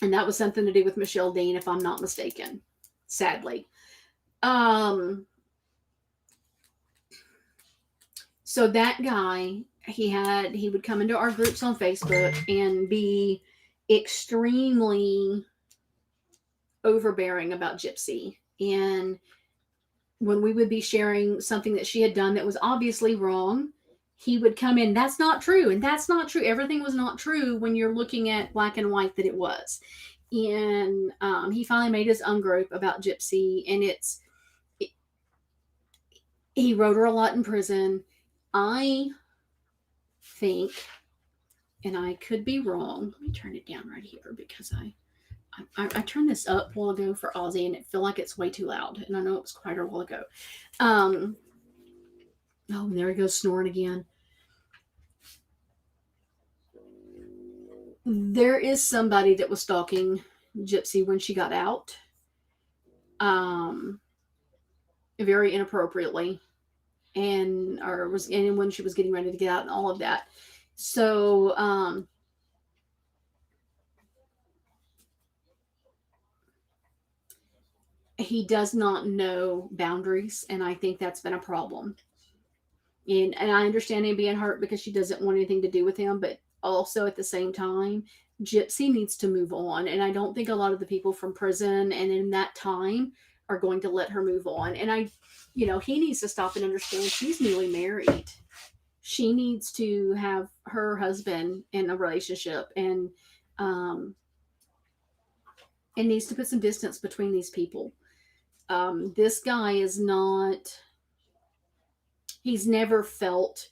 and that was something to do with Michelle Dean, if I'm not mistaken, sadly. Um, so that guy, he would come into our groups on Facebook and be extremely overbearing about Gypsy. And when we would be sharing something that she had done that was obviously wrong, he would come in, that's not true, and that's not true. Everything was not true when you're looking at black and white that it was. And he finally made his own group about Gypsy, and he wrote her a lot in prison. I think, and I could be wrong. Let me turn it down right here because I turned this up a while ago for Ozzy, and it feel like it's way too loud. And I know it was quite a while ago. Oh, and there he goes snoring again. There is somebody that was stalking Gypsy when she got out, very inappropriately, and when she was getting ready to get out, and all of that. So, he does not know boundaries, and I think that's been a problem. And I understand him being hurt because she doesn't want anything to do with him, but also at the same time, Gypsy needs to move on. And I don't think a lot of the people from prison and in that time are going to let her move on. And he needs to stop and understand she's newly married. She needs to have her husband in a relationship, um, and needs to put some distance between these people. This guy is not, he's never felt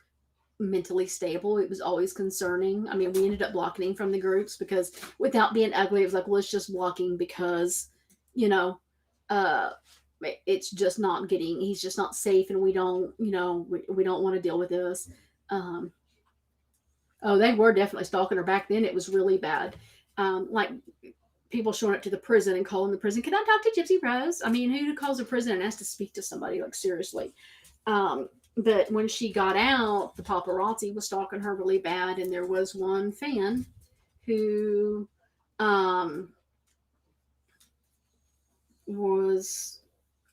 mentally stable. It was always concerning. I mean, we ended up blocking him from the groups because without being ugly, it was like, well, it's just blocking because, you know, uh, it's just not he's just not safe, and we don't, we don't want to deal with this. Um, oh, they were definitely stalking her back then. It was really bad. Like people showing up to the prison and calling the prison, can I talk to Gypsy Rose? I mean, who calls a prison and asks to speak to somebody? Like, seriously. But when she got out, the paparazzi was stalking her really bad, and there was one fan who was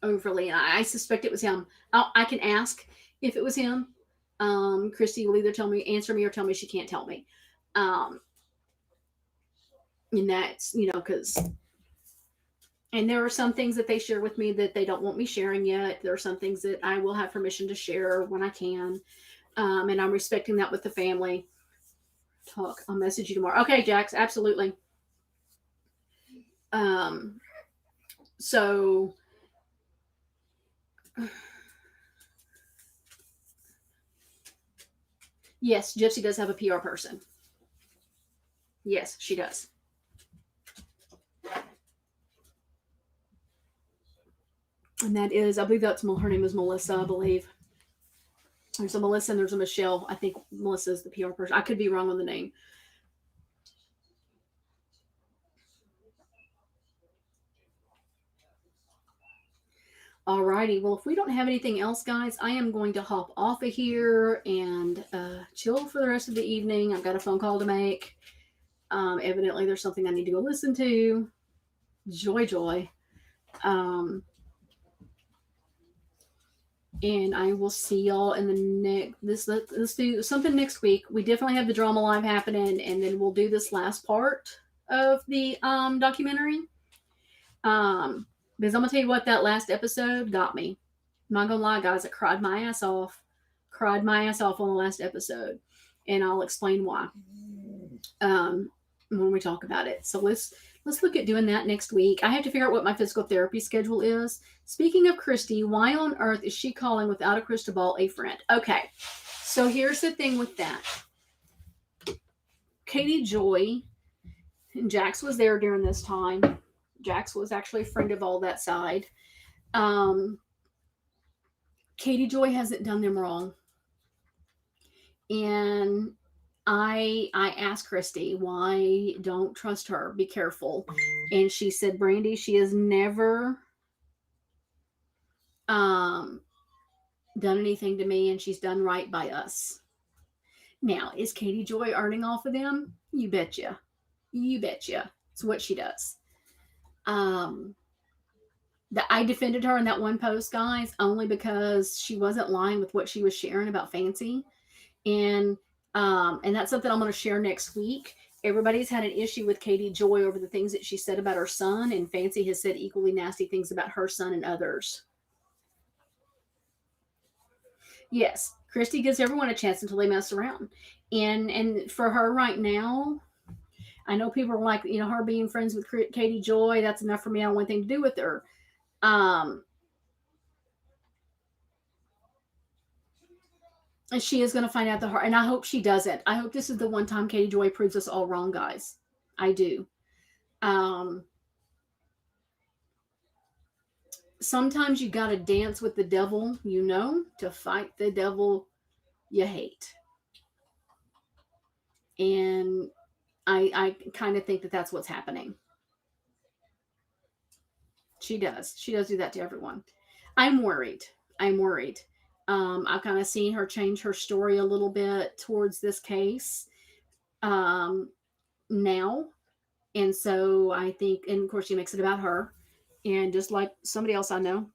overly. I suspect it was him. I can ask if it was him. Christy will either answer me, or tell me she can't tell me. And that's because. And there are some things that they share with me that they don't want me sharing yet. There are some things that I will have permission to share when I can. And I'm respecting that with the family. I'll message you tomorrow. Okay, Jax, absolutely. So yes, Gypsy does have a PR person. Yes, she does. And that is, I believe her name is Melissa, I believe. There's a Melissa and there's a Michelle. I think Melissa is the PR person. I could be wrong on the name. Alrighty. Well, if we don't have anything else, guys, I am going to hop off of here and chill for the rest of the evening. I've got a phone call to make. Evidently, there's something I need to go listen to. Joy. And I will see y'all in the next. Let's do something next week. We definitely have the drama live happening, and then we'll do this last part of the documentary. Because I'm gonna tell you what, that last episode got me. I'm not gonna lie, guys. I cried my ass off. Cried my ass off on the last episode, and I'll explain why. When we talk about it. So let's look at doing that next week. I have to figure out what my physical therapy schedule is. Speaking of Christy, why on earth is she calling without a crystal ball a friend? Okay, so here's the thing with that. Katie Joy and Jax was there during this time. Jax was actually a friend of all that side. Um, Katie Joy hasn't done them wrong. And I asked Christy, why don't trust her? Be careful. And she said, Brandy, she has never um done anything to me, and she's done right by us. Now, is Katie Joy earning off of them? You betcha. You betcha. It's what she does. That I defended her in that one post, guys, only because she wasn't lying with what she was sharing about Fancy. And that's something I'm going to share next week. Everybody's had an issue with Katie Joy over the things that she said about her son, and Fancy has said equally nasty things about her son and others. Yes, Christy gives everyone a chance until they mess around. And for her right now, I know people are like, her being friends with Katie Joy, that's enough for me. I don't want anything to do with her. And she is going to find out the hard, and I hope she doesn't. I hope this is the one time Katie Joy proves us all wrong, guys. I do. Sometimes you got to dance with the devil, to fight the devil you hate. And I kind of think that that's what's happening. She does. She does do that to everyone. I'm worried. I've kind of seen her change her story a little bit towards this case now. And so I think, and of course, she makes it about her, and just like somebody else I know.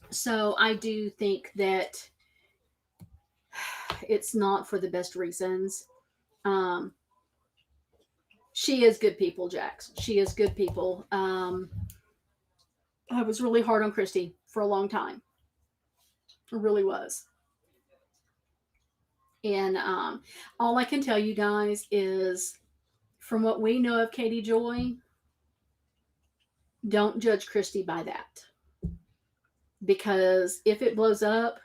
So I do think that it's not for the best reasons. She is good people, Jax. She is good people. I was really hard on Christy for a long time. It really was. And all I can tell you guys is, from what we know of Katie Joy, don't judge Christy by that. Because if it blows up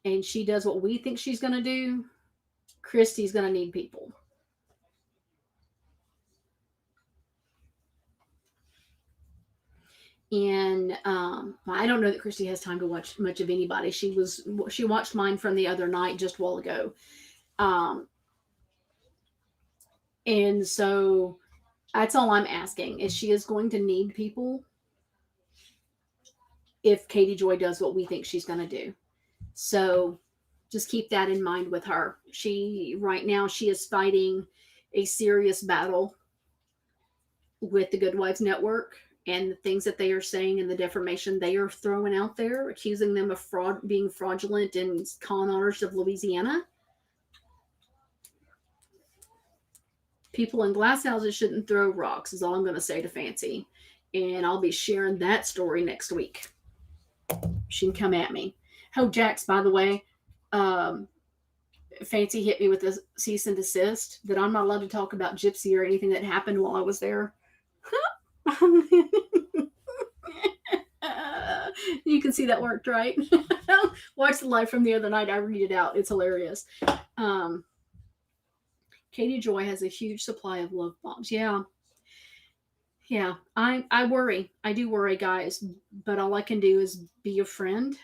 and she does what we think she's going to do, Christy's going to need people. And I don't know that Christy has time to watch much of anybody. She watched mine from the other night just a while ago. And so that's all I'm asking, is she is going to need people if Katie Joy does what we think she's going to do. So just keep that in mind with her. Right now, she is fighting a serious battle with the Good Wives Network and the things that they are saying and the defamation they are throwing out there, accusing them of being fraudulent and con artists of Louisiana. People in glass houses shouldn't throw rocks, is all I'm going to say to Fancy. And I'll be sharing that story next week. She can come at me. Oh, Jax, by the way, Fancy hit me with a cease and desist that I'm not allowed to talk about Gypsy or anything that happened while I was there. You can see that worked, right? Watch the live from the other night. I read it out. It's hilarious. Katie Joy has a huge supply of love bombs. Yeah. I worry. I do worry, guys. But all I can do is be a friend.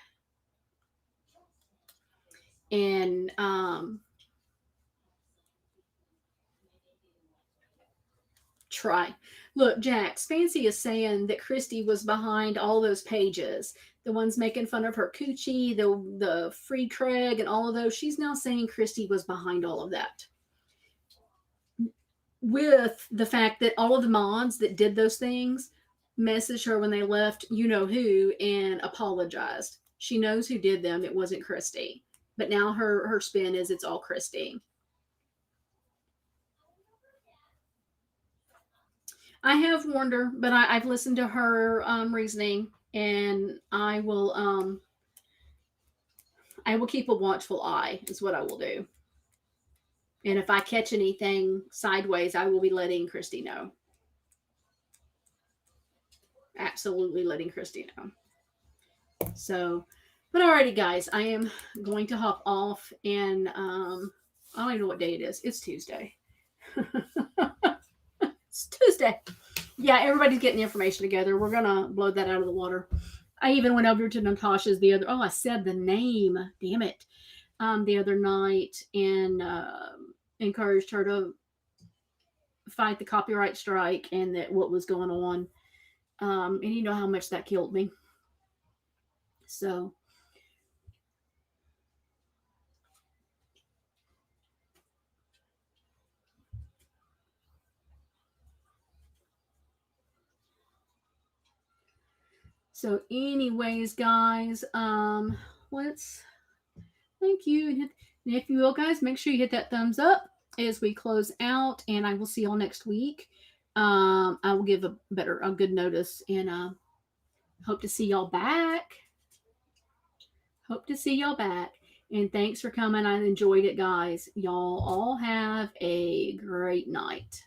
And try. Look, Jax, Fancy is saying that Christy was behind all those pages. The ones making fun of her coochie, the free Craig, and all of those. She's now saying Christy was behind all of that. With the fact that all of the mods that did those things messaged her when they left who and apologized. She knows who did them. It wasn't Christy. But now her spin is it's all Christy. I have warned her, but I've listened to her reasoning, and I will keep a watchful eye, is what I will do. And if I catch anything sideways, I will be letting Christy know. Absolutely letting Christy know. So, but alrighty, guys, I am going to hop off, and I don't even know what day it is. It's Tuesday. It's Tuesday. Yeah, everybody's getting the information together. We're gonna blow that out of the water. I even went over to Natasha's the other. Oh, I said the name. Damn it. The other night and encouraged her to fight the copyright strike and that what was going on. And you know how much that killed me. So anyways, guys, let's thank you. And if you will, guys, make sure you hit that thumbs up as we close out, and I will see y'all next week. I will give a good notice, and hope to see y'all back. Hope to see y'all back. And thanks for coming. I enjoyed it, guys. Y'all all have a great night.